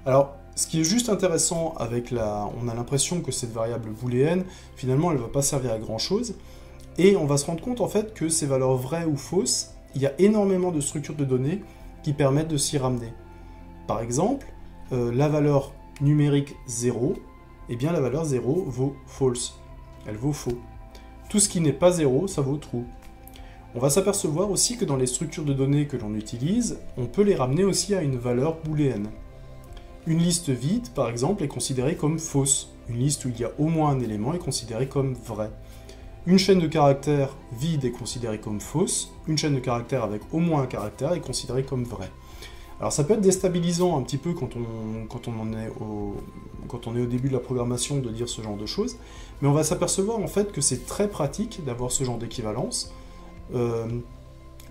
Alors, ce qui est juste intéressant avec on a l'impression que cette variable booléenne, finalement elle ne va pas servir à grand chose, et on va se rendre compte en fait que ces valeurs vraies ou fausses, il y a énormément de structures de données qui permettent de s'y ramener. Par exemple, la valeur numérique 0, eh bien la valeur 0 vaut false, elle vaut faux. Tout ce qui n'est pas 0, ça vaut true. On va s'apercevoir aussi que dans les structures de données que l'on utilise, on peut les ramener aussi à une valeur booléenne. Une liste vide, par exemple, est considérée comme fausse. Une liste où il y a au moins un élément est considérée comme vrai. Une chaîne de caractères vide est considérée comme fausse. Une chaîne de caractères avec au moins un caractère est considérée comme vrai. Alors ça peut être déstabilisant un petit peu quand on est au début de la programmation de dire ce genre de choses, mais on va s'apercevoir en fait que c'est très pratique d'avoir ce genre d'équivalence,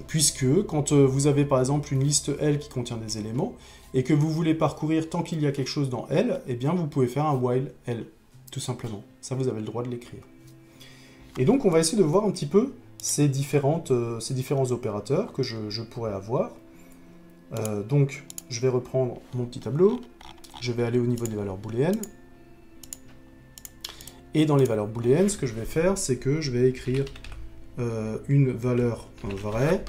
puisque quand vous avez par exemple une liste L qui contient des éléments, et que vous voulez parcourir tant qu'il y a quelque chose dans L, eh bien vous pouvez faire un while L, tout simplement. Ça vous avez le droit de l'écrire. Et donc on va essayer de voir un petit peu ces différents opérateurs que je pourrais avoir. Donc, je vais reprendre mon petit tableau, je vais aller au niveau des valeurs booléennes, et dans les valeurs booléennes, ce que je vais faire, c'est que je vais écrire une valeur vraie,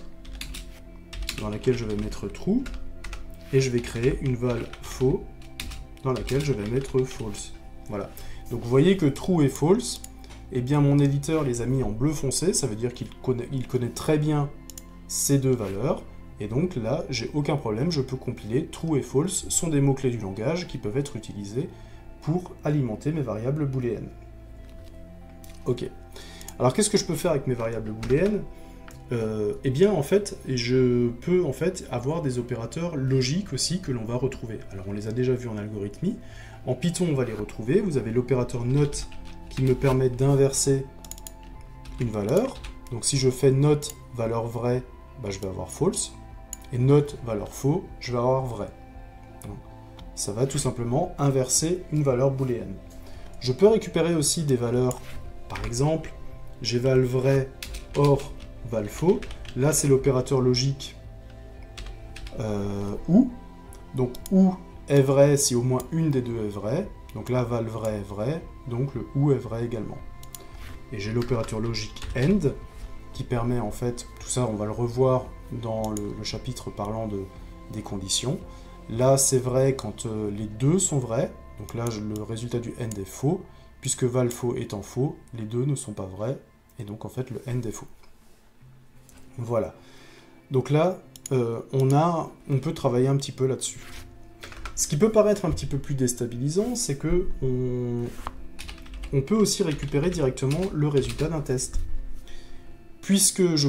dans laquelle je vais mettre true, et je vais créer une valeur faux, dans laquelle je vais mettre false. Voilà. Donc vous voyez que true et false, eh bien mon éditeur les a mis en bleu foncé, ça veut dire qu'il connaît très bien ces deux valeurs, et donc là, j'ai aucun problème, je peux compiler. True et false sont des mots-clés du langage qui peuvent être utilisés pour alimenter mes variables booléennes. Ok. Alors qu'est-ce que je peux faire avec mes variables booléennes? Eh bien en fait, je peux en fait avoir des opérateurs logiques aussi que l'on va retrouver. Alors on les a déjà vus en algorithmie. En Python, on va les retrouver. Vous avez l'opérateur NOT qui me permet d'inverser une valeur. Donc si je fais NOT valeur vraie, bah, je vais avoir false. Et note valeur faux, je vais avoir vrai. Donc, ça va tout simplement inverser une valeur booléenne. Je peux récupérer aussi des valeurs, par exemple, j'ai val vrai, or val faux. Là, c'est l'opérateur logique ou. Donc, ou est vrai si au moins une des deux est vraie. Donc là, val vrai est vrai, donc le ou est vrai également. Et j'ai l'opérateur logique AND, qui permet en fait, tout ça on va le revoir dans le chapitre parlant des conditions. Là, c'est vrai quand les deux sont vrais. Donc là, le résultat du AND est faux. Puisque val faux étant faux, les deux ne sont pas vrais. Et donc en fait, le AND est faux. Voilà. Donc là, on peut travailler un petit peu là-dessus. Ce qui peut paraître un petit peu plus déstabilisant, c'est que on peut aussi récupérer directement le résultat d'un test. Puisque je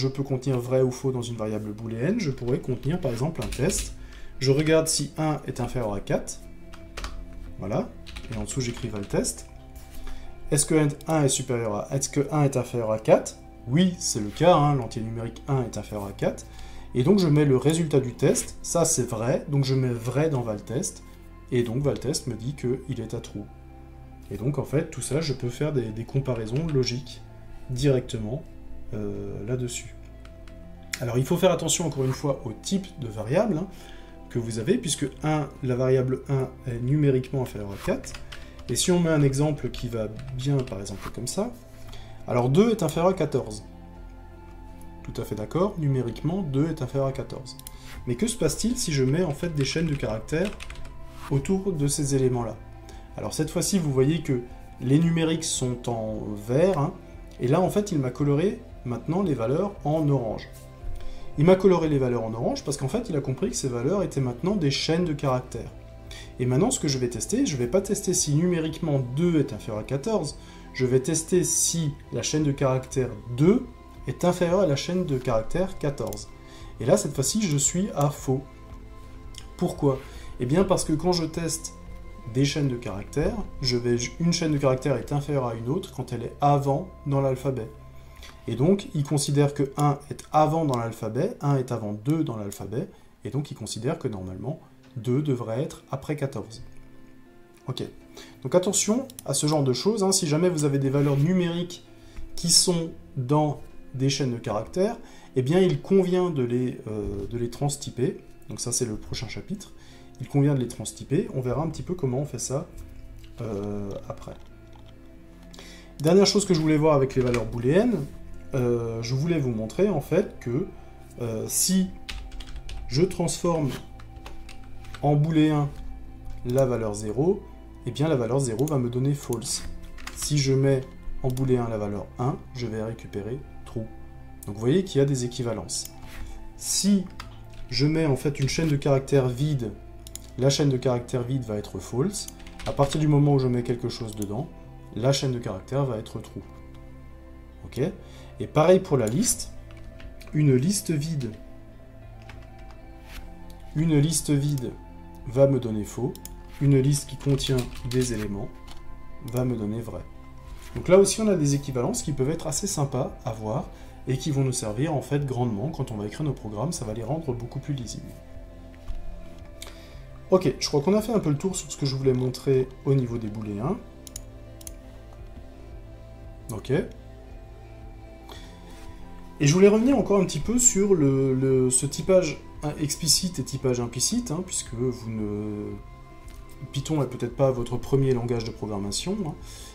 peux contenir vrai ou faux dans une variable booléenne, je pourrais contenir par exemple un test. Je regarde si 1 est inférieur à 4. Voilà. Et en dessous, j'écris val test. Est-ce que 1 est supérieur à... Est-ce que 1 est inférieur à 4? Oui, c'est le cas, hein, l'entier numérique 1 est inférieur à 4. Et donc, je mets le résultat du test. Ça, c'est vrai. Donc, je mets vrai dans val test. Et donc, val test me dit qu'il est à true. Et donc, en fait, tout ça, je peux faire des comparaisons logiques directement là-dessus. Alors, il faut faire attention, encore une fois, au type de variable que vous avez, puisque la variable 1 est numériquement inférieure à 4. Et si on met un exemple qui va bien, par exemple, comme ça, alors 2 est inférieur à 14. Tout à fait d'accord, numériquement, 2 est inférieur à 14. Mais que se passe-t-il si je mets en fait des chaînes de caractères autour de ces éléments-là? Alors cette fois-ci, vous voyez que les numériques sont en vert, hein, et là, en fait, il m'a coloré maintenant les valeurs en orange. Il m'a coloré les valeurs en orange parce qu'en fait, il a compris que ces valeurs étaient maintenant des chaînes de caractères. Et maintenant, ce que je vais tester, je ne vais pas tester si numériquement 2 est inférieur à 14, je vais tester si la chaîne de caractères 2 est inférieure à la chaîne de caractères 14. Et là, cette fois-ci, je suis à faux. Pourquoi? Eh bien, parce que quand je teste des chaînes de caractères, une chaîne de caractères est inférieure à une autre quand elle est avant dans l'alphabet. Et donc, il considère que 1 est avant dans l'alphabet, 1 est avant 2 dans l'alphabet, et donc il considère que normalement, 2 devrait être après 14. Ok. Donc attention à ce genre de choses, hein. Si jamais vous avez des valeurs numériques qui sont dans des chaînes de caractères, eh bien il convient de les transtyper. Donc ça c'est le prochain chapitre. Il convient de les transtyper. On verra un petit peu comment on fait ça après. Dernière chose que je voulais voir avec les valeurs booléennes, je voulais vous montrer en fait que si je transforme en booléen la valeur 0, eh bien la valeur 0 va me donner false. Si je mets en booléen la valeur 1, je vais récupérer true. Donc vous voyez qu'il y a des équivalences. Si je mets en fait une chaîne de caractères vide, la chaîne de caractères vide va être false. À partir du moment où je mets quelque chose dedans, la chaîne de caractères va être true. Ok? Et pareil pour la liste, une liste vide va me donner faux, une liste qui contient des éléments va me donner vrai. Donc là aussi on a des équivalences qui peuvent être assez sympas à voir et qui vont nous servir en fait grandement quand on va écrire nos programmes, ça va les rendre beaucoup plus lisibles. Ok, je crois qu'on a fait un peu le tour sur ce que je voulais montrer au niveau des booléens. Ok. Et je voulais revenir encore un petit peu sur ce typage explicite et typage implicite, hein, puisque Python n'est peut-être pas votre premier langage de programmation, hein,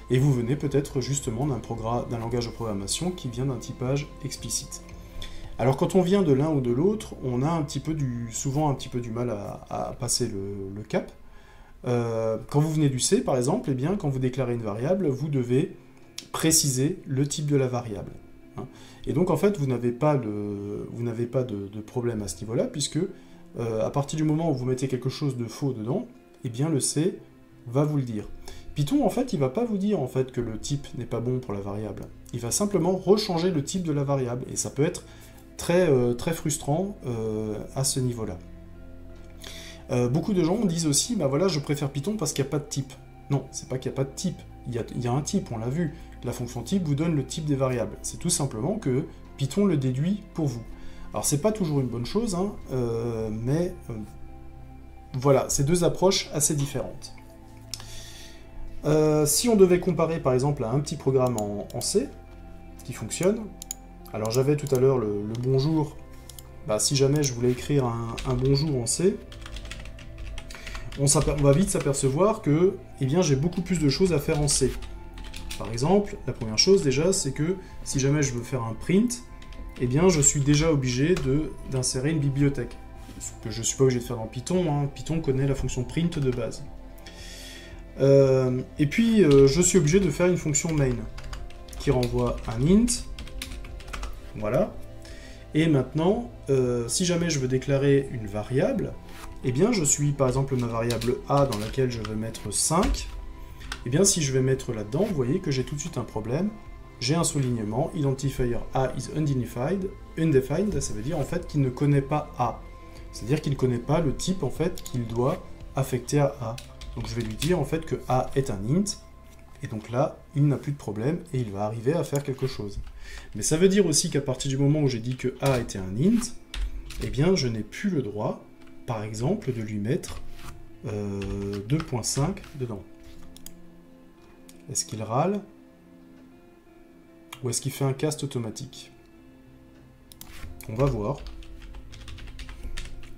et vous venez peut-être justement d'un langage de programmation qui vient d'un typage explicite. Alors quand on vient de l'un ou de l'autre, on a souvent un petit peu du mal à passer le cap. Quand vous venez du C, par exemple, eh bien, quand vous déclarez une variable, vous devez préciser le type de la variable. Hein. Et donc en fait, vous n'avez pas de problème à ce niveau-là, puisque à partir du moment où vous mettez quelque chose de faux dedans, eh bien le C va vous le dire. Python, en fait, il ne va pas vous dire en fait, que le type n'est pas bon pour la variable. Il va simplement rechanger le type de la variable, et ça peut être très frustrant à ce niveau-là. Beaucoup de gens disent aussi, bah voilà, je préfère Python parce qu'il n'y a pas de type. Non, c'est pas qu'il n'y a pas de type. Il y a un type, on l'a vu. La fonction type vous donne le type des variables. C'est tout simplement que Python le déduit pour vous. Alors c'est pas toujours une bonne chose, hein, mais voilà, c'est deux approches assez différentes. Si on devait comparer par exemple à un petit programme en C, qui fonctionne, alors j'avais tout à l'heure le bonjour, bah, si jamais je voulais écrire un bonjour en C, on va vite s'apercevoir que eh bien, j'ai beaucoup plus de choses à faire en C. Par exemple, la première chose déjà, c'est que si jamais je veux faire un print, eh bien je suis déjà obligé d'insérer une bibliothèque. Ce que je ne suis pas obligé de faire dans Python, hein. Python connaît la fonction print de base. Et puis je suis obligé de faire une fonction main qui renvoie un int. Voilà. Et maintenant, si jamais je veux déclarer une variable, eh bien je suis par exemple ma variable a dans laquelle je veux mettre 5. Eh bien si je vais mettre là-dedans, vous voyez que j'ai tout de suite un problème. J'ai un soulignement, identifier a is undefined, ça veut dire en fait qu'il ne connaît pas a. C'est-à-dire qu'il ne connaît pas le type en fait qu'il doit affecter à a. Donc je vais lui dire en fait que a est un int, et donc là, il n'a plus de problème, et il va arriver à faire quelque chose. Mais ça veut dire aussi qu'à partir du moment où j'ai dit que a était un int, eh bien je n'ai plus le droit, par exemple, de lui mettre 2.5 dedans. Est-ce qu'il râle? Ou est-ce qu'il fait un cast automatique? On va voir.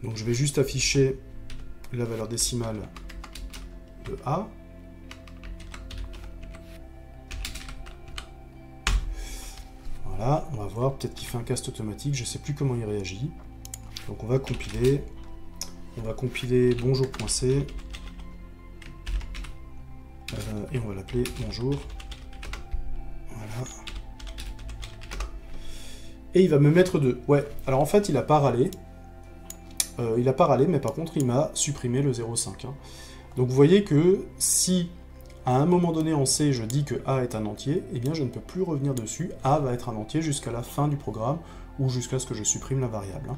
Donc je vais juste afficher la valeur décimale de A. Voilà, on va voir, peut-être qu'il fait un cast automatique, je ne sais plus comment il réagit. Donc on va compiler bonjour.c et on va l'appeler bonjour. Voilà. Et il va me mettre 2. Ouais, alors en fait il n'a pas râlé. Mais par contre il m'a supprimé le 0,5. Hein. Donc vous voyez que si à un moment donné en C je dis que A est un entier, eh bien je ne peux plus revenir dessus. A va être un entier jusqu'à la fin du programme ou jusqu'à ce que je supprime la variable. Hein.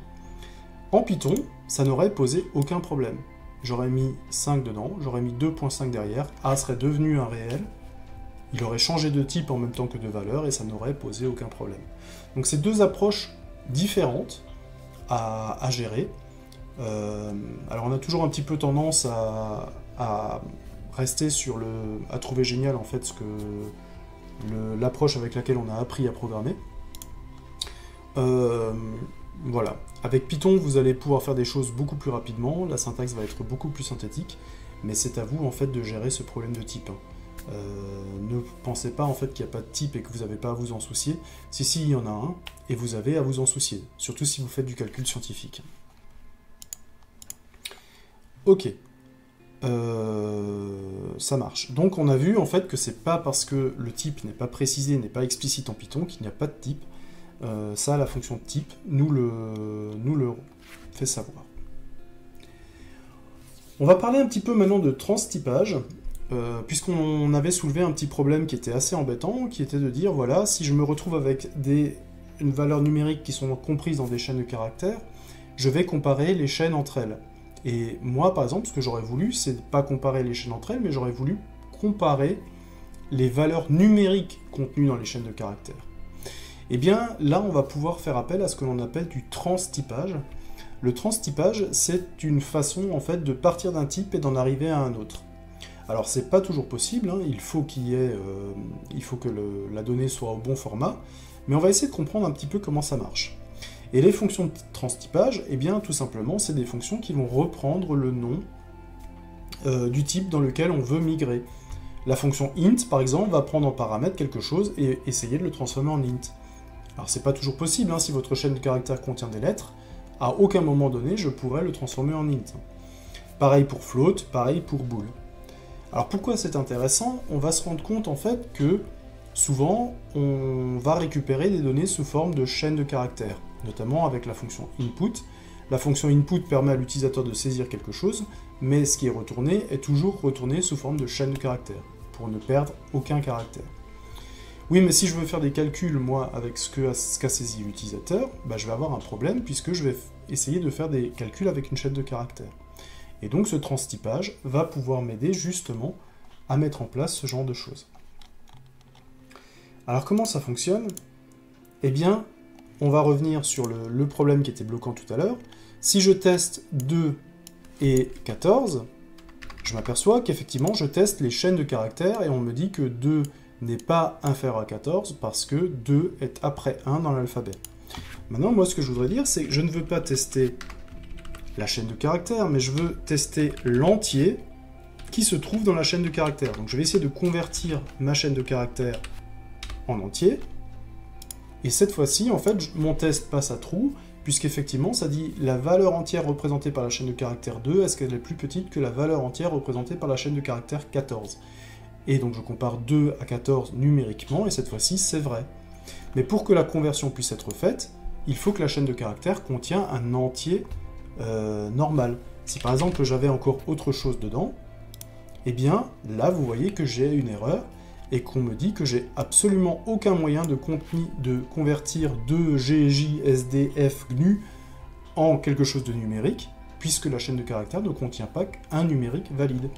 En Python, ça n'aurait posé aucun problème. J'aurais mis 5 dedans, j'aurais mis 2.5 derrière, A serait devenu un réel, il aurait changé de type en même temps que de valeur et ça n'aurait posé aucun problème. Donc c'est deux approches différentes à gérer. Alors on a toujours un petit peu tendance à rester sur à trouver génial en fait l'approche avec laquelle on a appris à programmer. Voilà. Avec Python, vous allez pouvoir faire des choses beaucoup plus rapidement, la syntaxe va être beaucoup plus synthétique, mais c'est à vous en fait de gérer ce problème de type. Ne pensez pas en fait qu'il n'y a pas de type et que vous n'avez pas à vous en soucier. Si, il y en a un, et vous avez à vous en soucier, surtout si vous faites du calcul scientifique. Ok. Ça marche. Donc on a vu en fait que c'est pas parce que le type n'est pas précisé, n'est pas explicite en Python qu'il n'y a pas de type. Ça, la fonction type nous le fait savoir. On va parler un petit peu maintenant de transtypage, puisqu'on avait soulevé un petit problème qui était assez embêtant, qui était de dire, voilà, si je me retrouve avec une valeur numérique qui sont comprises dans des chaînes de caractères, je vais comparer les chaînes entre elles. Et moi, par exemple, ce que j'aurais voulu, c'est pas comparer les chaînes entre elles, mais j'aurais voulu comparer les valeurs numériques contenues dans les chaînes de caractères. Et bien là, on va pouvoir faire appel à ce que l'on appelle du transtypage. Le transtypage, c'est une façon en fait de partir d'un type et d'en arriver à un autre. Alors c'est pas toujours possible, hein, il faut que la donnée soit au bon format, mais on va essayer de comprendre un petit peu comment ça marche. Et les fonctions de transtypage, eh bien tout simplement, c'est des fonctions qui vont reprendre le nom du type dans lequel on veut migrer. La fonction int, par exemple, va prendre en paramètre quelque chose et essayer de le transformer en int. Alors c'est pas toujours possible, hein, si votre chaîne de caractères contient des lettres, à aucun moment donné je pourrais le transformer en int. Pareil pour float, pareil pour bool. Alors pourquoi c'est intéressant? On va se rendre compte en fait que souvent on va récupérer des données sous forme de chaînes de caractères, notamment avec la fonction input. La fonction input permet à l'utilisateur de saisir quelque chose, mais ce qui est retourné est toujours retourné sous forme de chaîne de caractères, pour ne perdre aucun caractère. Oui, mais si je veux faire des calculs, moi, avec ce qu'a saisi l'utilisateur, bah, je vais avoir un problème, puisque je vais essayer de faire des calculs avec une chaîne de caractères. Et donc ce transtypage va pouvoir m'aider justement à mettre en place ce genre de choses. Alors comment ça fonctionne? Eh bien, on va revenir sur le problème qui était bloquant tout à l'heure. Si je teste 2 et 14, je m'aperçois qu'effectivement, je teste les chaînes de caractères et on me dit que 2 n'est pas inférieur à 14 parce que 2 est après 1 dans l'alphabet. Maintenant, moi, ce que je voudrais dire, c'est que je ne veux pas tester la chaîne de caractères, mais je veux tester l'entier qui se trouve dans la chaîne de caractères. Donc, je vais essayer de convertir ma chaîne de caractères en entier. Et cette fois-ci, en fait, mon test passe à true, puisqu'effectivement, ça dit la valeur entière représentée par la chaîne de caractères 2, est-ce qu'elle est plus petite que la valeur entière représentée par la chaîne de caractères 14? Et donc je compare 2 à 14 numériquement, et cette fois-ci, c'est vrai. Mais pour que la conversion puisse être faite, il faut que la chaîne de caractères contienne un entier normal. Si par exemple j'avais encore autre chose dedans, eh bien là vous voyez que j'ai une erreur, et qu'on me dit que j'ai absolument aucun moyen de convertir 2 GJ, SD, F, GNU en quelque chose de numérique, puisque la chaîne de caractères ne contient pas qu'un numérique valide.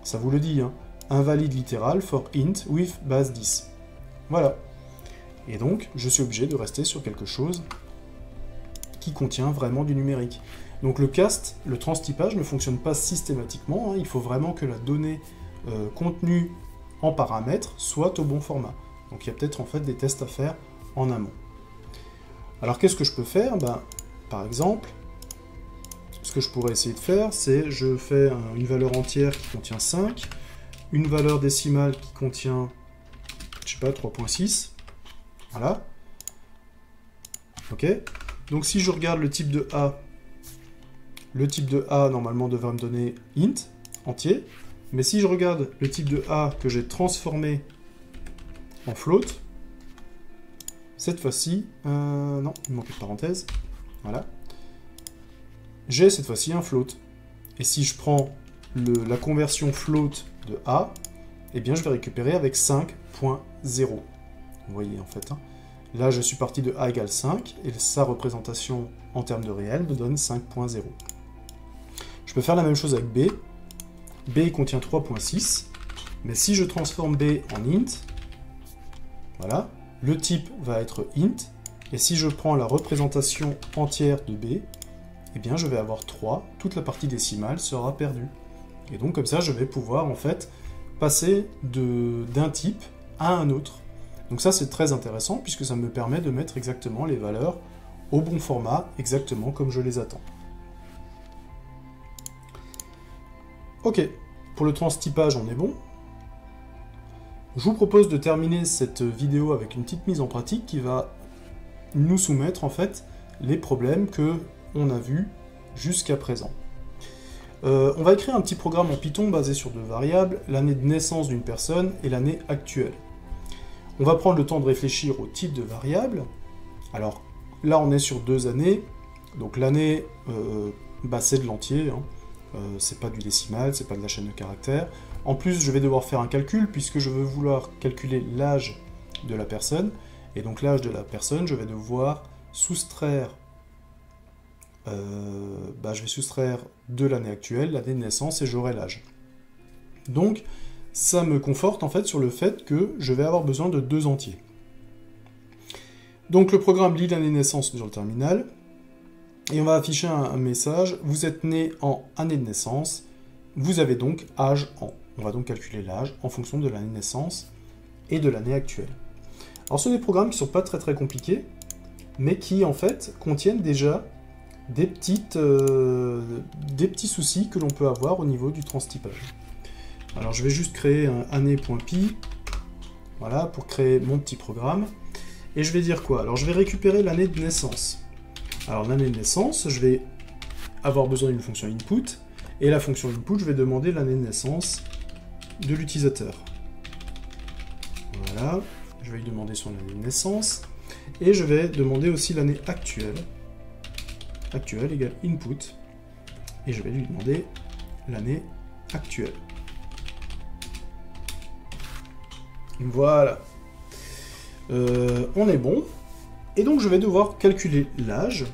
Ça vous le dit, hein. Invalide littéral for int with base 10. Voilà. Et donc, je suis obligé de rester sur quelque chose qui contient vraiment du numérique. Donc le cast, le transtypage ne fonctionne pas systématiquement, hein. Il faut vraiment que la donnée contenue en paramètres soit au bon format. Donc il y a peut-être en fait des tests à faire en amont. Alors qu'est-ce que je peux faire? Par exemple, ce que je pourrais essayer de faire, c'est je fais une valeur entière qui contient 5, une valeur décimale qui contient, je sais pas, 3.6. Voilà. Ok. Donc si je regarde le type de A normalement devrait me donner int entier. Mais si je regarde le type de A que j'ai transformé en float, cette fois-ci, non, il manque une parenthèse, voilà, j'ai cette fois-ci un float. Et si je prends la conversion float de A, eh bien je vais récupérer avec 5.0. Vous voyez en fait, hein. Là je suis parti de A égale 5, et sa représentation en termes de réel me donne 5.0. Je peux faire la même chose avec B. B contient 3.6, mais si je transforme B en int, voilà, le type va être int, et si je prends la représentation entière de B, eh bien je vais avoir 3, toute la partie décimale sera perdue. Et donc comme ça, je vais pouvoir en fait passer d'un type à un autre. Donc ça c'est très intéressant, puisque ça me permet de mettre exactement les valeurs au bon format, exactement comme je les attends. Ok, pour le transtypage, on est bon. Je vous propose de terminer cette vidéo avec une petite mise en pratique qui va nous soumettre en fait les problèmes que on a vus jusqu'à présent. On va écrire un petit programme en Python basé sur 2 variables, l'année de naissance d'une personne et l'année actuelle. On va prendre le temps de réfléchir au type de variable. Alors là, on est sur 2 années, donc l'année, c'est de l'entier, hein. C'est pas du décimal, c'est pas de la chaîne de caractères. En plus, je vais devoir faire un calcul, puisque je veux vouloir calculer l'âge de la personne. Et donc l'âge de la personne, je vais devoir soustraire, je vais soustraire de l'année actuelle, l'année de naissance, et j'aurai l'âge. Donc, ça me conforte en fait sur le fait que je vais avoir besoin de 2 entiers. Donc le programme lit l'année de naissance sur le terminal, et on va afficher un message, vous êtes né en année de naissance, vous avez donc âge en. On va donc calculer l'âge en fonction de l'année de naissance et de l'année actuelle. Alors ce sont des programmes qui ne sont pas très compliqués, mais qui en fait contiennent déjà des petits soucis que l'on peut avoir au niveau du transtypage. Alors je vais juste créer un année.py, voilà, pour créer mon petit programme, et je vais dire quoi? Alors je vais récupérer l'année de naissance. Alors l'année de naissance, je vais avoir besoin d'une fonction input, et la fonction input, je vais demander l'année de naissance de l'utilisateur. Voilà, je vais lui demander son année de naissance, et je vais demander aussi l'année actuelle. Actuelle égale input, et je vais lui demander l'année actuelle. Voilà. On est bon. Et donc je vais devoir calculer l'âge.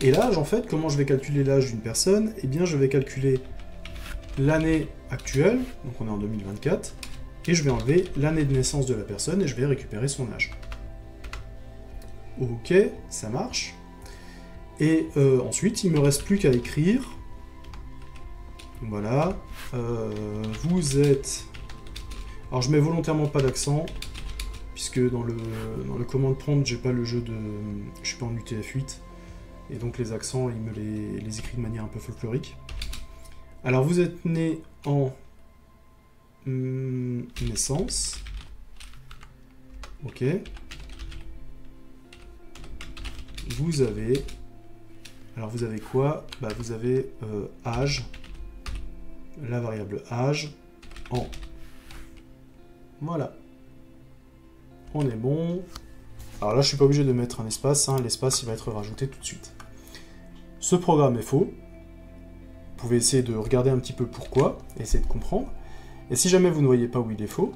Et l'âge, en fait, comment je vais calculer l'âge d'une personne? Eh bien, je vais calculer l'année actuelle, donc on est en 2024, et je vais enlever l'année de naissance de la personne, et je vais récupérer son âge. Ok, ça marche. Et ensuite, il ne me reste plus qu'à écrire Voilà. Vous êtes... Alors je mets volontairement pas d'accent, puisque dans le commande prompt, j'ai pas le jeu de... Je suis pas en UTF-8, et donc les accents, il me les écrit de manière un peu folklorique. Alors vous êtes né en naissance. Ok. Vous avez... Alors vous avez quoi? Bah, vous avez âge, la variable âge, en... Voilà. On est bon. Alors là, je suis pas obligé de mettre un espace, hein. L'espace, il va être rajouté tout de suite. Ce programme est faux. Vous pouvez essayer de regarder un petit peu pourquoi, essayer de comprendre. Et si jamais vous ne voyez pas où il est faux,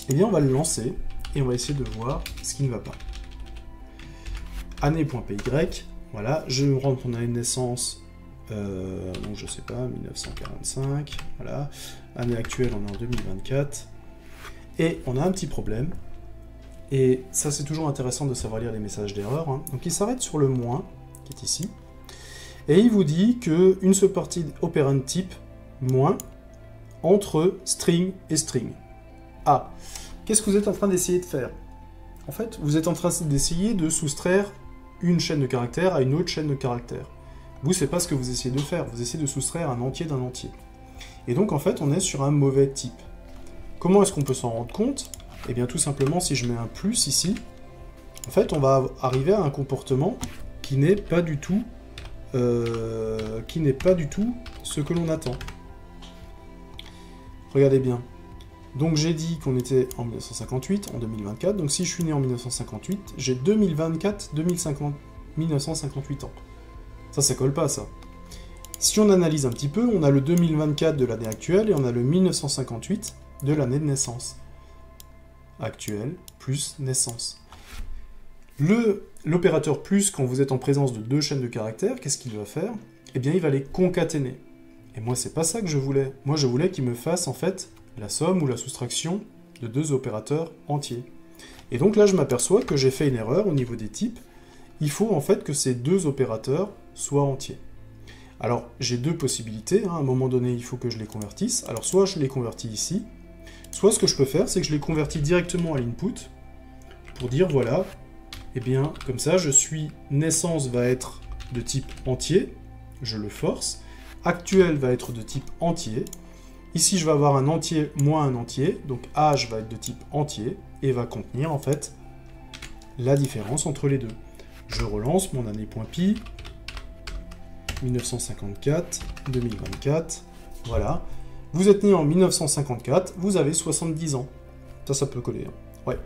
eh bien on va le lancer, et on va essayer de voir ce qui ne va pas. Année.py, voilà, je rentre mon année de naissance, donc je sais pas, 1945, voilà, année actuelle, on est en 2024, et on a un petit problème, et ça c'est toujours intéressant de savoir lire les messages d'erreur, hein. Donc il s'arrête sur le moins, qui est ici, et il vous dit qu'une seule partie opérand type, moins, entre string et string. Ah, qu'est-ce que vous êtes en train d'essayer de faire? En fait, vous êtes en train d'essayer de soustraire une chaîne de caractères à une autre chaîne de caractères. Vous, c'est pas ce que vous essayez de faire, vous essayez de soustraire un entier d'un entier. Et donc, en fait, on est sur un mauvais type. Comment est-ce qu'on peut s'en rendre compte? Eh bien, tout simplement, si je mets un plus ici, en fait, on va arriver à un comportement qui n'est pas du tout ce que l'on attend. Regardez bien. Donc j'ai dit qu'on était en 1958, en 2024, donc si je suis né en 1958, j'ai 2024, 1958 ans. Ça colle pas, ça. Si on analyse un petit peu, on a le 2024 de l'année actuelle, et on a le 1958 de l'année de naissance. Actuelle plus naissance. L'opérateur plus, quand vous êtes en présence de deux chaînes de caractères, qu'est-ce qu'il va faire? Eh bien, il va les concaténer. Et moi, c'est pas ça que je voulais. Moi, je voulais qu'il me fasse, en fait, la somme ou la soustraction de deux opérateurs entiers. Et donc là, je m'aperçois que j'ai fait une erreur au niveau des types. Il faut en fait que ces deux opérateurs soient entiers. Alors, j'ai deux possibilités, hein. À un moment donné, il faut que je les convertisse. Alors, soit je les convertis ici, soit ce que je peux faire, c'est que je les convertis directement à l'input, pour dire, voilà, eh bien, comme ça, naissance va être de type entier, je le force, actuel va être de type entier. Ici, je vais avoir un entier moins un entier, donc âge va être de type entier, et va contenir, en fait, la différence entre les deux. Je relance mon année.py, 1954, 2024, voilà. Vous êtes né en 1954, vous avez 70 ans. Ça peut coller, hein. Ouais.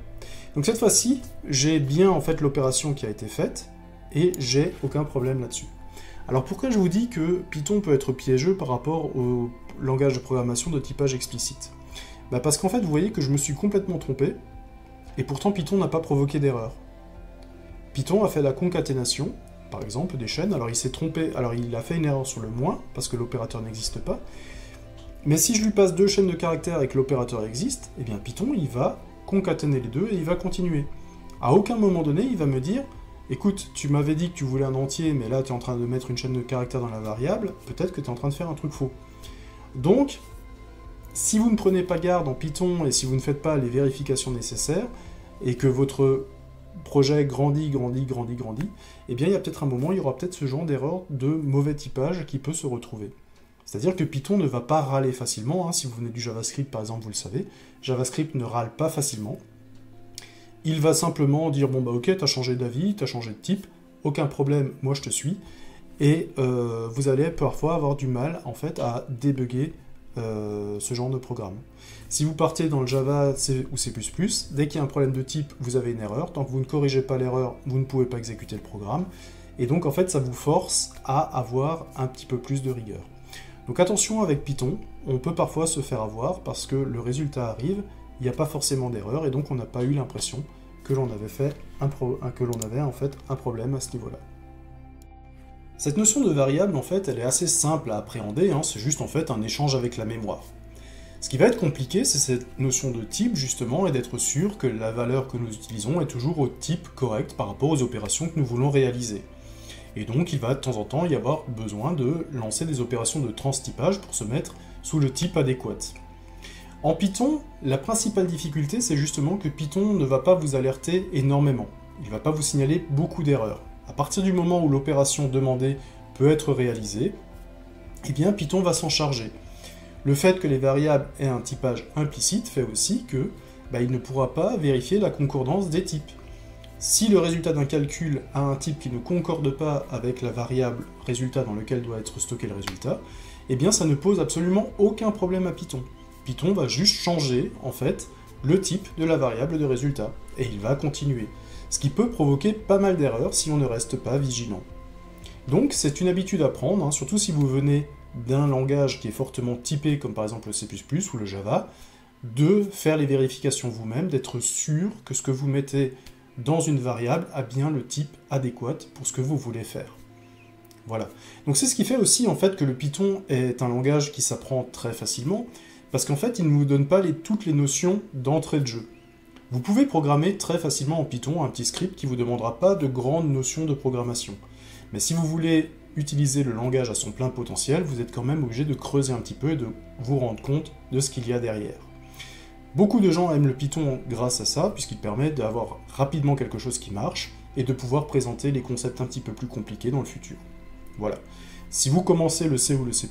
Donc cette fois-ci, j'ai bien, en fait, l'opération qui a été faite, et j'ai aucun problème là-dessus. Alors pourquoi je vous dis que Python peut être piégeux par rapport au langage de programmation de typage explicite? Bah parce qu'en fait, vous voyez que je me suis complètement trompé, et pourtant Python n'a pas provoqué d'erreur. Python a fait la concaténation, par exemple, des chaînes, alors il s'est trompé, alors il a fait une erreur sur le moins, parce que l'opérateur n'existe pas, mais si je lui passe deux chaînes de caractères et que l'opérateur existe, eh bien Python, il va concaténer les deux, et il va continuer. À aucun moment donné, il va me dire, écoute, tu m'avais dit que tu voulais un entier, mais là tu es en train de mettre une chaîne de caractères dans la variable, peut-être que tu es en train de faire un truc faux. Donc, si vous ne prenez pas garde en Python, et si vous ne faites pas les vérifications nécessaires, et que votre projet grandit, eh bien il y a peut-être un moment, il y aura peut-être ce genre d'erreur de mauvais typage qui peut se retrouver. C'est-à-dire que Python ne va pas râler facilement, hein. Si vous venez du JavaScript par exemple, vous le savez, JavaScript ne râle pas facilement. Il va simplement dire, bon bah ok, t'as changé d'avis, t'as changé de type, aucun problème, moi je te suis, et vous allez parfois avoir du mal en fait à débugger ce genre de programme. Si vous partez dans le Java ou C++, dès qu'il y a un problème de type, vous avez une erreur, tant que vous ne corrigez pas l'erreur, vous ne pouvez pas exécuter le programme, et donc en fait ça vous force à avoir un petit peu plus de rigueur. Donc attention avec Python, on peut parfois se faire avoir parce que le résultat arrive, il n'y a pas forcément d'erreur, et donc on n'a pas eu l'impression que l'on avait en fait un problème à ce niveau-là. Cette notion de variable, en fait, elle est assez simple à appréhender, hein, c'est juste en fait un échange avec la mémoire. Ce qui va être compliqué, c'est cette notion de type, justement, et d'être sûr que la valeur que nous utilisons est toujours au type correct par rapport aux opérations que nous voulons réaliser. Et donc il va de temps en temps y avoir besoin de lancer des opérations de transtypage pour se mettre sous le type adéquat. En Python, la principale difficulté, c'est justement que Python ne va pas vous alerter énormément. Il ne va pas vous signaler beaucoup d'erreurs. À partir du moment où l'opération demandée peut être réalisée, eh bien Python va s'en charger. Le fait que les variables aient un typage implicite fait aussi que il ne pourra pas vérifier la concordance des types. Si le résultat d'un calcul a un type qui ne concorde pas avec la variable résultat dans lequel doit être stocké le résultat, eh bien ça ne pose absolument aucun problème à Python. Python va juste changer, en fait, le type de la variable de résultat, et il va continuer. Ce qui peut provoquer pas mal d'erreurs si on ne reste pas vigilant. Donc c'est une habitude à prendre, surtout si vous venez d'un langage qui est fortement typé, comme par exemple le C++ ou le Java, de faire les vérifications vous-même, d'être sûr que ce que vous mettez dans une variable a bien le type adéquat pour ce que vous voulez faire. Voilà. Donc c'est ce qui fait aussi en fait que le Python est un langage qui s'apprend très facilement, parce qu'en fait il ne vous donne pas toutes les notions d'entrée de jeu. Vous pouvez programmer très facilement en Python un petit script qui ne vous demandera pas de grandes notions de programmation. Mais si vous voulez utiliser le langage à son plein potentiel, vous êtes quand même obligé de creuser un petit peu et de vous rendre compte de ce qu'il y a derrière. Beaucoup de gens aiment le Python grâce à ça, puisqu'il permet d'avoir rapidement quelque chose qui marche, et de pouvoir présenter les concepts un petit peu plus compliqués dans le futur. Voilà. Si vous commencez le C ou le C++,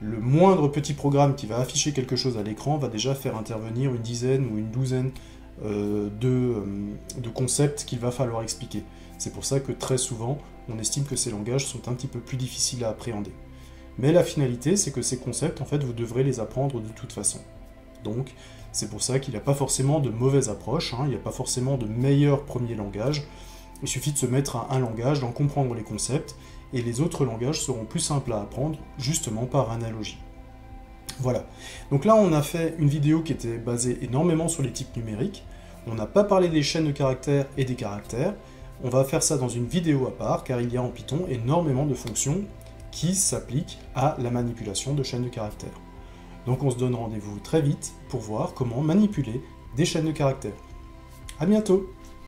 le moindre petit programme qui va afficher quelque chose à l'écran va déjà faire intervenir une dizaine ou une douzaine de concepts qu'il va falloir expliquer. C'est pour ça que très souvent, on estime que ces langages sont un petit peu plus difficiles à appréhender. Mais la finalité, c'est que ces concepts, en fait, vous devrez les apprendre de toute façon. Donc, c'est pour ça qu'il n'y a pas forcément de mauvaise approche, il n'y a pas forcément de meilleur premier langage. Il suffit de se mettre à un langage, d'en comprendre les concepts, et les autres langages seront plus simples à apprendre, justement par analogie. Voilà. Donc là, on a fait une vidéo qui était basée énormément sur les types numériques. On n'a pas parlé des chaînes de caractères et des caractères. On va faire ça dans une vidéo à part, car il y a en Python énormément de fonctions qui s'appliquent à la manipulation de chaînes de caractères. Donc on se donne rendez-vous très vite pour voir comment manipuler des chaînes de caractères. À bientôt!